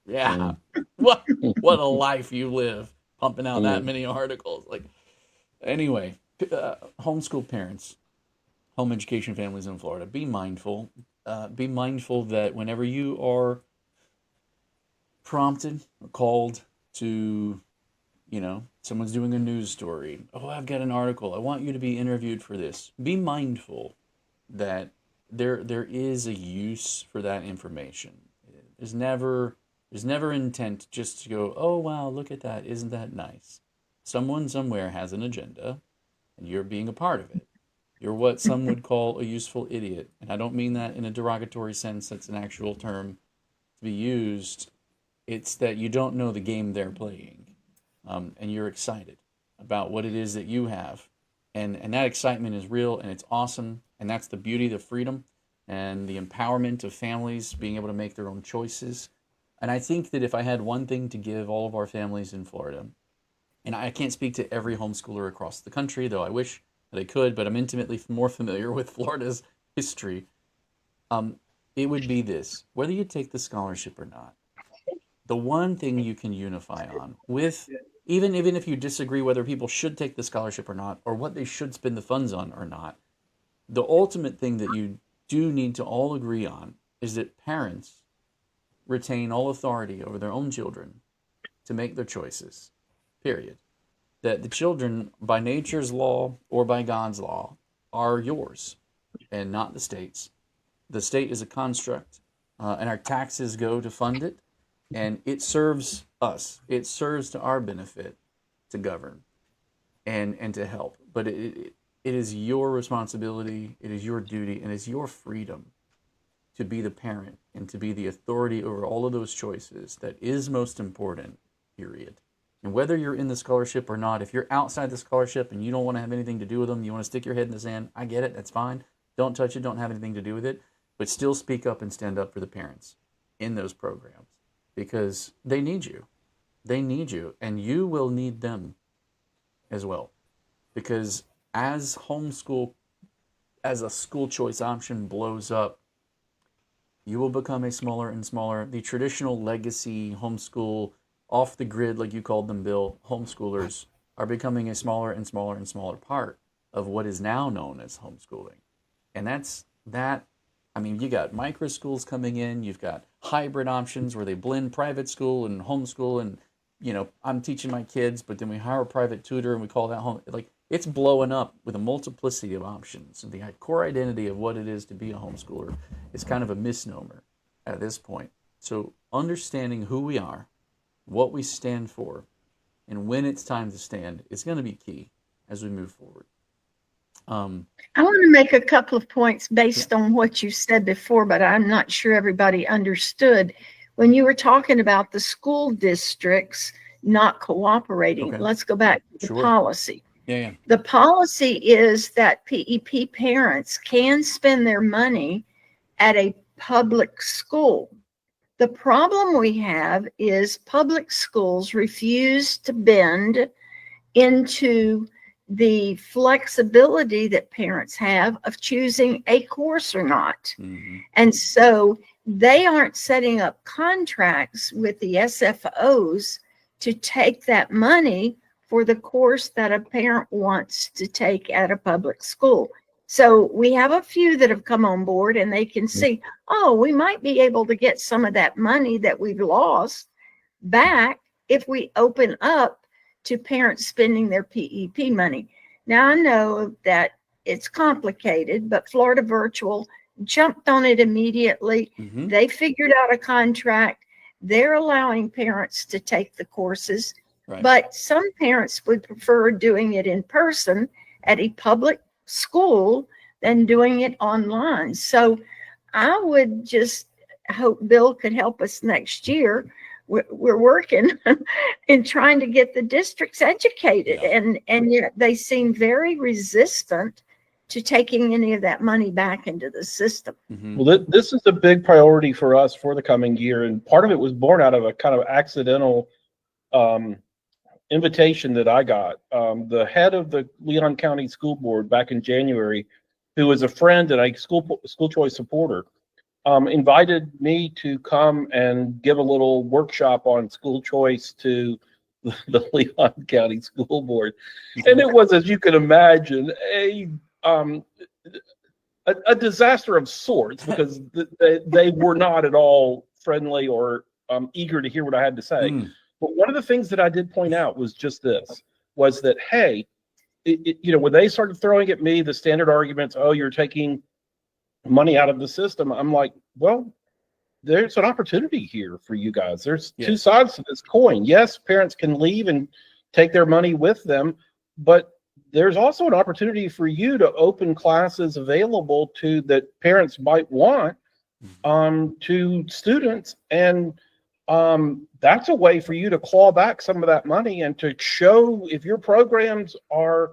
Yeah. What a life you live, pumping out that many articles. Anyway, homeschool parents, home education families in Florida, be mindful. Be mindful that whenever you are prompted or called to, someone's doing a news story. Oh, I've got an article. I want you to be interviewed for this. Be mindful that there is a use for that information. There's never intent just to go, oh, wow, look at that. Isn't that nice? Someone somewhere has an agenda, and you're being a part of it. You're what some would call a useful idiot. And I don't mean that in a derogatory sense. That's an actual term to be used. It's that you don't know the game they're playing. And you're excited about what it is that you have. And that excitement is real, and it's awesome. And that's the beauty, the freedom, and the empowerment of families being able to make their own choices. And I think that if I had one thing to give all of our families in Florida, and I can't speak to every homeschooler across the country, though I wish that I could, but I'm intimately more familiar with Florida's history, it would be this. Whether you take the scholarship or not, the one thing you can unify on with, even if you disagree whether people should take the scholarship or not, or what they should spend the funds on or not, the ultimate thing that you do need to all agree on is that parents retain all authority over their own children to make their choices, period. That the children, by nature's law or by God's law, are yours and not the state's. The state is a construct, and our taxes go to fund it, and it serves us. It serves to our benefit to govern and to help. But it is your responsibility, it is your duty, and it's your freedom to be the parent and to be the authority over all of those choices that is most important, period. And whether you're in the scholarship or not, if you're outside the scholarship and you don't want to have anything to do with them, you want to stick your head in the sand, I get it, that's fine. Don't touch it, don't have anything to do with it. But still speak up and stand up for the parents in those programs because they need you. They need you, and you will need them as well. Because as a school choice option blows up, you will become a smaller and smaller. The traditional legacy homeschool, off the grid, like you called them, Bill, homeschoolers are becoming a smaller and smaller and smaller part of what is now known as homeschooling. And that's that. I mean, you got micro schools coming in, you've got hybrid options where they blend private school and homeschool, and, you know, I'm teaching my kids, but then we hire a private tutor and we call that home. Like, it's blowing up with a multiplicity of options. And the core identity of what it is to be a homeschooler is kind of a misnomer at this point. So understanding who we are, what we stand for, and when it's time to stand is going to be key as we move forward. I want to make a couple of points based on what you said before, but I'm not sure everybody understood. When you were talking about the school districts not cooperating, let's go back to the policy. Yeah. The policy is that PEP parents can spend their money at a public school. The problem we have is public schools refuse to bend into the flexibility that parents have of choosing a course or not. Mm-hmm. And so they aren't setting up contracts with the SFOs to take that money for the course that a parent wants to take at a public school. So we have a few that have come on board and they can see, oh, we might be able to get some of that money that we've lost back if we open up to parents spending their PEP money. Now, I know that it's complicated, but Florida Virtual jumped on it immediately. Mm-hmm. They figured out a contract. They're allowing parents to take the courses, but some parents would prefer doing it in person at a public school than doing it online. So I would just hope Bill could help us next year. We're working in trying to get the districts educated, and yet they seem very resistant to taking any of that money back into the system. Mm-hmm. Well, this is a big priority for us for the coming year, and part of it was born out of a kind of accidental invitation that I got. The head of the Leon County School Board back in January, who was a friend and a school choice supporter, invited me to come and give a little workshop on school choice to the Leon County School Board. And it was, as you can imagine, a disaster of sorts, because they were not at all friendly or eager to hear what I had to say. But one of the things that I did point out was just this, was that, hey, when they started throwing at me the standard arguments, oh, you're taking money out of the system, I'm like, well, there's an opportunity here for you guys. There's two sides to this coin. Yes, parents can leave and take their money with them, but there's also an opportunity for you to open classes available to that parents might want to students, and that's a way for you to claw back some of that money and to show if your programs are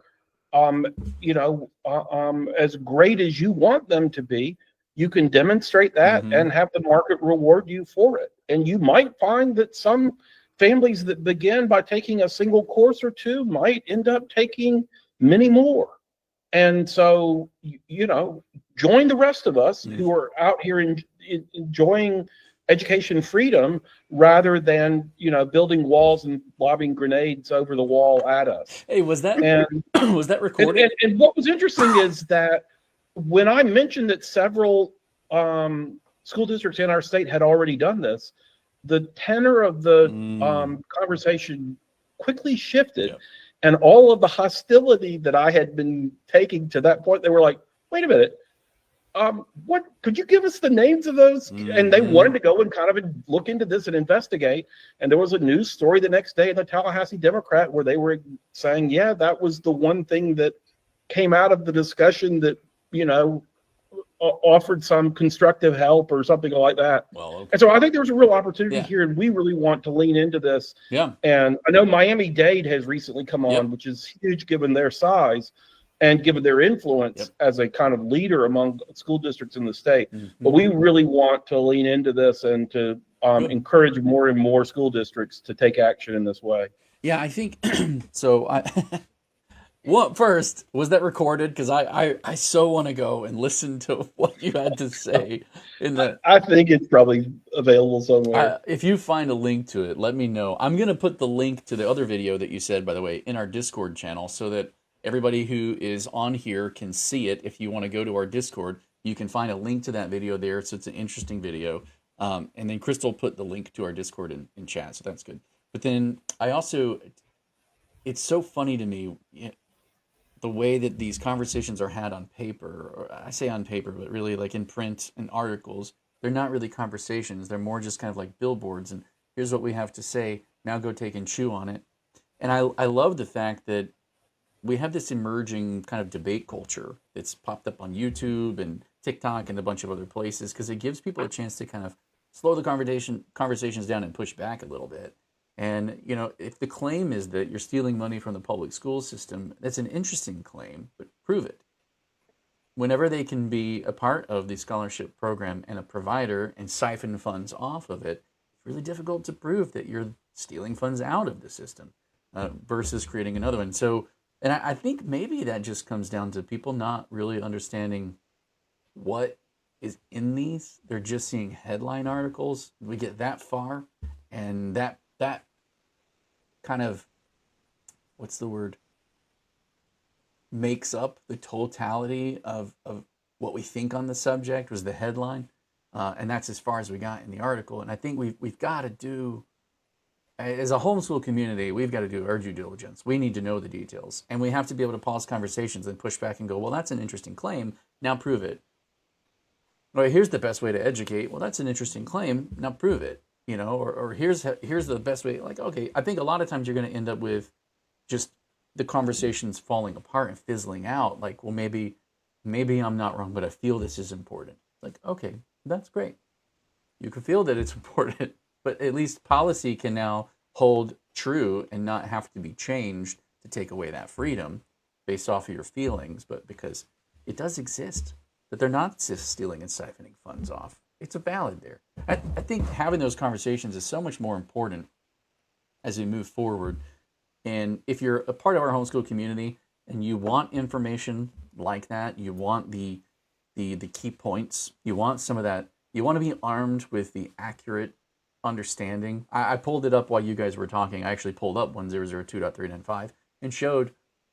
as great as you want them to be. You can demonstrate that and have the market reward you for it. And you might find that some families that begin by taking a single course or two might end up taking many more. And so, join the rest of us who are out here enjoying education freedom rather than, building walls and lobbing grenades over the wall at us. Hey, was that And was that recorded? and what was interesting is that when I mentioned that several school districts in our state had already done this, the tenor of the conversation quickly shifted. Yep. And all of the hostility that I had been taking to that point, they were like, wait a minute, what could you give us the names of those? And they wanted to go and kind of look into this and investigate. And there was a news story the next day in the Tallahassee Democrat where they were saying, yeah, that was the one thing that came out of the discussion that, offered some constructive help or something like that. Well, okay. And so I think there's a real opportunity Yeah. here, and we really want to lean into this. Yeah. And I know Miami-Dade has recently come on, Yep. which is huge given their size and given their influence Yep. as a kind of leader among school districts in the state. Mhm. But we really want to lean into this and to encourage more and more school districts to take action in this way. Yeah, I think so. Well, first, was that recorded? Because I so want to go and listen to what you had to say in the. I think it's probably available somewhere. If you find a link to it, let me know. I'm going to put the link to the other video that you said, by the way, in our Discord channel so that everybody who is on here can see it. If you want to go to our Discord, you can find a link to that video there. So it's an interesting video. And then Crystal put the link to our Discord in chat, so that's good. But then I also, it's so funny to me, the way that these conversations are had on paper, or I say on paper, but really like in print and articles, they're not really conversations. They're more just kind of like billboards. And here's what we have to say. Now go take and chew on it. And I love the fact that we have this emerging kind of debate culture that's popped up on YouTube and TikTok and a bunch of other places because it gives people a chance to kind of slow the conversations down and push back a little bit. And, if the claim is that you're stealing money from the public school system, that's an interesting claim, but prove it. Whenever they can be a part of the scholarship program and a provider and siphon funds off of it, it's really difficult to prove that you're stealing funds out of the system versus creating another one. So, and I think maybe that just comes down to people not really understanding what is in these. They're just seeing headline articles. We get that far, and that kind of, what's the word, makes up the totality of what we think on the subject was the headline. And that's as far as we got in the article. And I think we've got to do, as a homeschool community, we've got to do our due diligence. We need to know the details. And we have to be able to pause conversations and push back and go, well, that's an interesting claim. Now prove it. Well, here's the best way to educate. Well, that's an interesting claim. Now prove it. Or here's the best way. Like, okay, I think a lot of times you're going to end up with just the conversations falling apart and fizzling out. Like, well, maybe I'm not wrong, but I feel this is important. Like, okay, that's great. You can feel that it's important, but at least policy can now hold true and not have to be changed to take away that freedom based off of your feelings, but because it does exist, that they're not just stealing and siphoning funds off. It's a valid there. I think having those conversations is so much more important as we move forward. And if you're a part of our homeschool community and you want information like that, you want the key points, you want some of that, you want to be armed with the accurate understanding. I pulled it up while you guys were talking. I actually pulled up 1002.395 and showed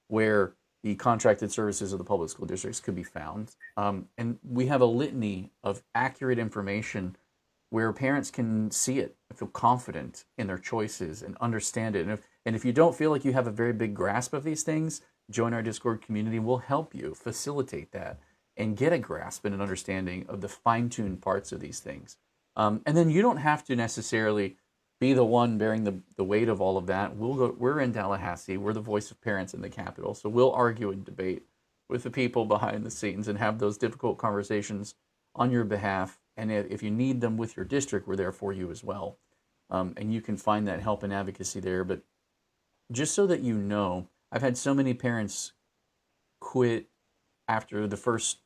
where the contracted services of the public school districts could be found. And we have a litany of accurate information where parents can see it and feel confident in their choices and understand it. And if you don't feel like you have a very big grasp of these things, join our Discord community. We'll help you facilitate that and get a grasp and an understanding of the fine-tuned parts of these things. And then you don't have to necessarily be the one bearing the weight of all of that. We're in Tallahassee. We're the voice of parents in the Capitol. So we'll argue and debate with the people behind the scenes and have those difficult conversations on your behalf. And if you need them with your district, we're there for you as well. And you can find that help and advocacy there. But just so that you know, I've had so many parents quit after the first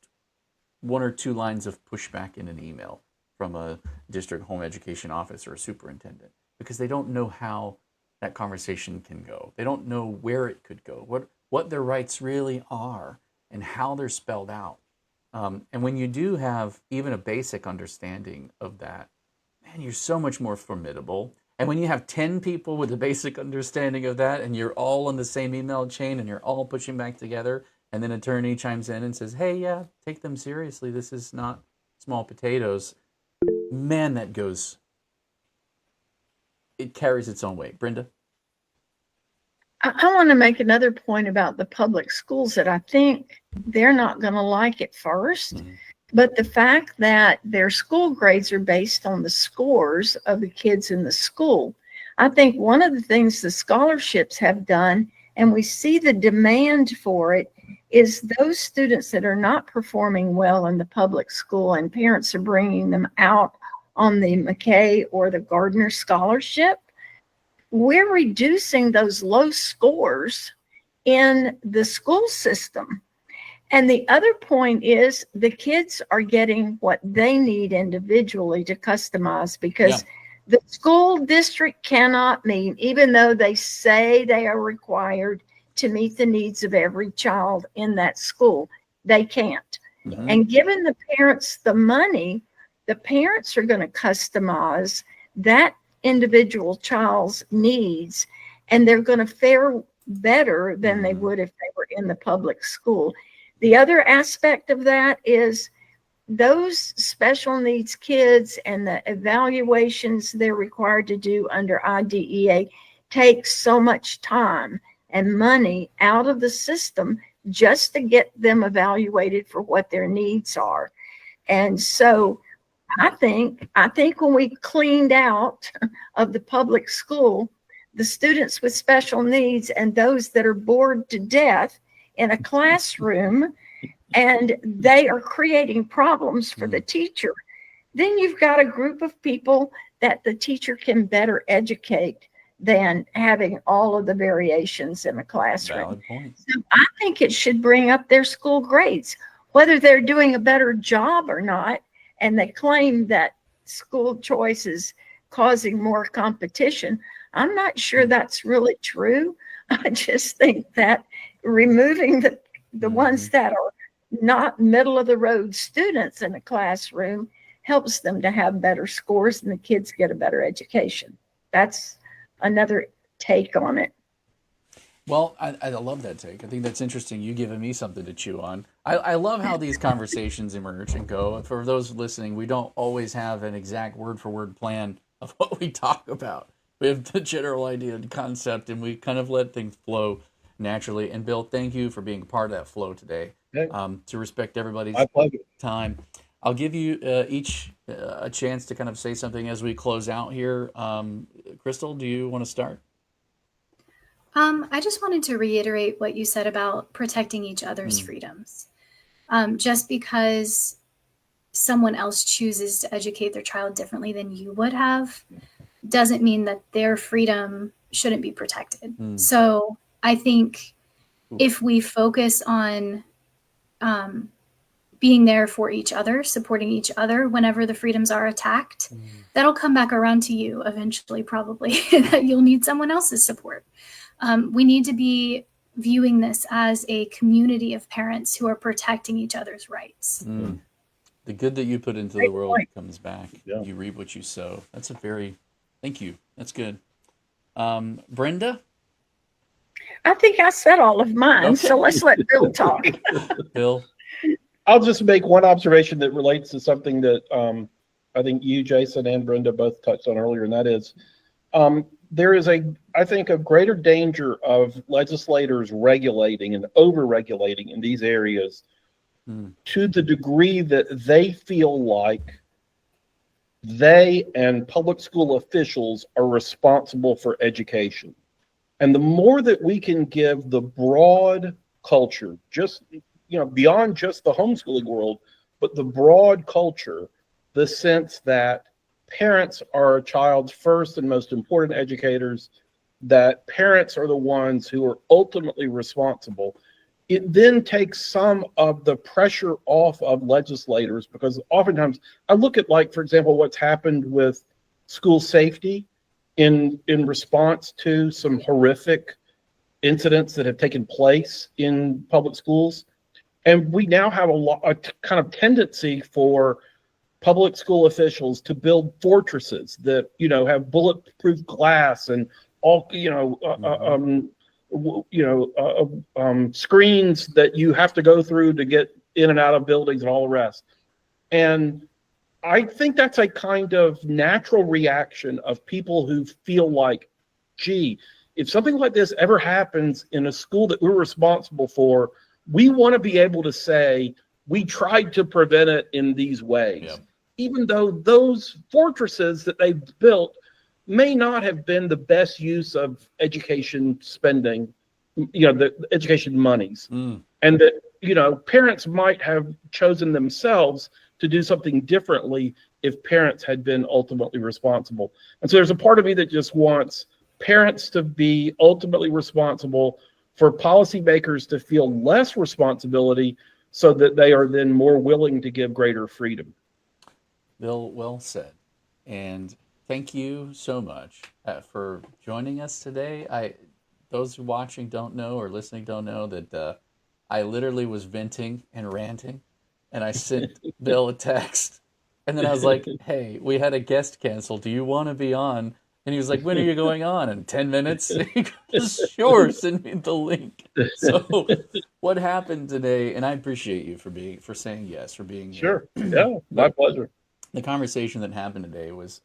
one or two lines of pushback in an email from a district home education officer or superintendent, because they don't know how that conversation can go. They don't know where it could go, what their rights really are, and how they're spelled out. And when you do have even a basic understanding of that, man, you're so much more formidable. And when you have 10 people with a basic understanding of that, and you're all on the same email chain and you're all pushing back together, and then attorney chimes in and says, hey, yeah, take them seriously. This is not small potatoes. Man, it carries its own weight. Brenda? I want to make another point about the public schools that I think they're not going to like at first. Mm-hmm. But the fact that their school grades are based on the scores of the kids in the school, I think one of the things the scholarships have done, and we see the demand for it, is those students that are not performing well in the public school and parents are bringing them out on the McKay or the Gardner scholarship, we're reducing those low scores in the school system. And the other point is the kids are getting what they need individually to customize, because the school district cannot meet, even though they say they are required to meet the needs of every child in that school, they can't. Mm-hmm. And given the parents the money, the parents are going to customize that individual child's needs, and they're going to fare better than they would if they were in the public school. The other aspect of that is those special needs kids and the evaluations they're required to do under IDEA take so much time and money out of the system just to get them evaluated for what their needs are. And so I think when we cleaned out of the public school, the students with special needs and those that are bored to death in a classroom and they are creating problems for the teacher, then you've got a group of people that the teacher can better educate than having all of the variations in a classroom. Valid point. So I think it should bring up their school grades, whether they're doing a better job or not. And they claim that school choice is causing more competition. I'm not sure that's really true. I just think that removing the ones that are not middle of the road students in a classroom helps them to have better scores and the kids get a better education. That's another take on it. Well, I love that take. I think that's interesting. You giving me something to chew on. I love how these conversations emerge and go. For those listening, we don't always have an exact word-for-word plan of what we talk about. We have the general idea, the concept, and we kind of let things flow naturally. And Bill, thank you for being a part of that flow today. To respect everybody's time. I'll give you each a chance to kind of say something as we close out here. Crystal, do you want to start? I just wanted to reiterate what you said about protecting each other's freedoms. Just because someone else chooses to educate their child differently than you would have doesn't mean that their freedom shouldn't be protected. So I think if we focus on being there for each other, supporting each other whenever the freedoms are attacked, that'll come back around to you eventually, probably, that you'll need someone else's support. We need to be viewing this as a community of parents who are protecting each other's rights. The good that you put into the world comes back. Yeah. You reap what you sow. That's thank you. That's good. Brenda? I think I said all of mine, okay. So let's let Bill talk. Bill? I'll just make one observation that relates to something that I think you, Jason, and Brenda both touched on earlier, and that is there is I think a greater danger of legislators regulating and over-regulating in these areas to the degree that they feel like they and public school officials are responsible for education. And the more that we can give the broad culture, just beyond just the homeschooling world, but the broad culture, the sense that parents are a child's first and most important educators, that parents are the ones who are ultimately responsible, it then takes some of the pressure off of legislators, because oftentimes I look at, like, for example, what's happened with school safety in response to some horrific incidents that have taken place in public schools. And we now have a kind of tendency for public school officials to build fortresses that, have bulletproof glass and all, screens that you have to go through to get in and out of buildings and all the rest. And I think that's a kind of natural reaction of people who feel like, gee, if something like this ever happens in a school that we're responsible for, we want to be able to say, we tried to prevent it in these ways. Yeah. Even though those fortresses that they've built may not have been the best use of education spending, the education monies. And that, parents might have chosen themselves to do something differently if parents had been ultimately responsible. And so there's a part of me that just wants parents to be ultimately responsible, for policymakers to feel less responsibility, so that they are then more willing to give greater freedom. Bill, well said. And thank you so much for joining us today. Those who watching don't know, or listening don't know, that I literally was venting and ranting, and I sent Bill a text, and then I was like, hey, we had a guest cancel. Do you want to be on? And he was like, when are you going on? In 10 minutes? He goes, sure, send me the link. So what happened today, and I appreciate you for saying yes, for being Sure. here. Yeah, my pleasure. The conversation that happened today was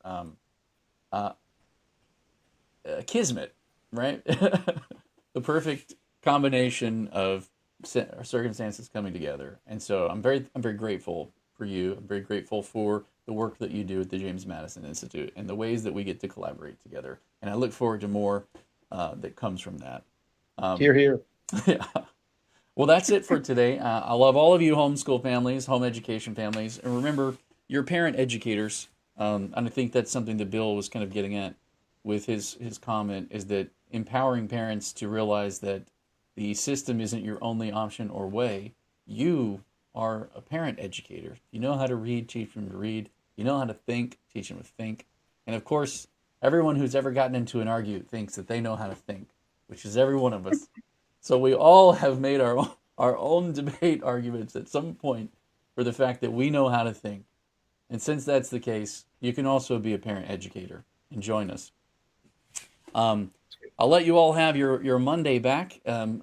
kismet, right? The perfect combination of circumstances coming together. And so I'm very grateful for you. I'm very grateful for the work that you do at the James Madison Institute and the ways that we get to collaborate together. And I look forward to more that comes from that. Hear, hear. Yeah. Well, that's it for today. I love all of you homeschool families, home education families. And remember, you're parent educators. And I think that's something that Bill was kind of getting at with his comment, is that empowering parents to realize that the system isn't your only option or way. You are a parent educator. You know how to read, teach them to read. You know how to think, teach them to think. And of course, everyone who's ever gotten into an argument thinks that they know how to think, which is every one of us. So we all have made our own debate arguments at some point for the fact that we know how to think. And since that's the case, you can also be a parent educator and join us. I'll let you all have your Monday back.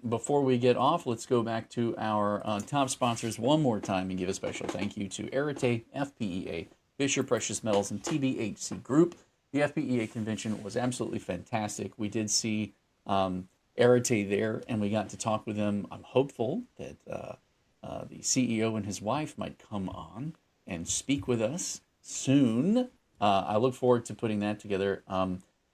Before we get off, let's go back to our top sponsors one more time and give a special thank you to Arete, FPEA, Fisher Precious Metals, and TBHC Group. The FPEA convention was absolutely fantastic. We did see Arete there, and we got to talk with them. I'm hopeful that the CEO and his wife might come on and speak with us soon. I look forward to putting that together.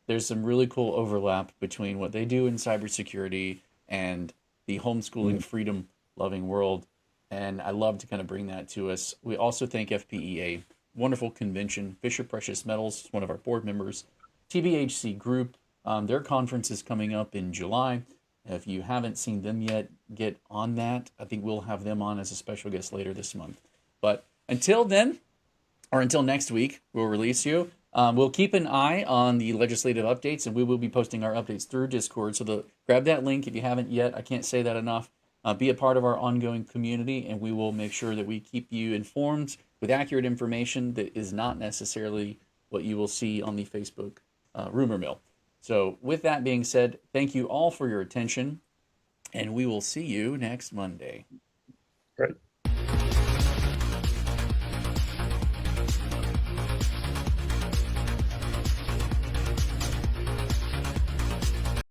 There's some really cool overlap between what they do in cybersecurity and the homeschooling, freedom-loving world, and I love to kind of bring that to us. We also thank FPEA, wonderful convention. Fisher Precious Metals, one of our board members. TBHC Group, their conference is coming up in July. If you haven't seen them yet, get on that. I think we'll have them on as a special guest later this month. But until then, or until next week, we'll release you. We'll keep an eye on the legislative updates, and we will be posting our updates through Discord. So grab that link if you haven't yet. I can't say that enough. Be a part of our ongoing community, and we will make sure that we keep you informed with accurate information that is not necessarily what you will see on the Facebook rumor mill. So with that being said, thank you all for your attention, and we will see you next Monday. Great.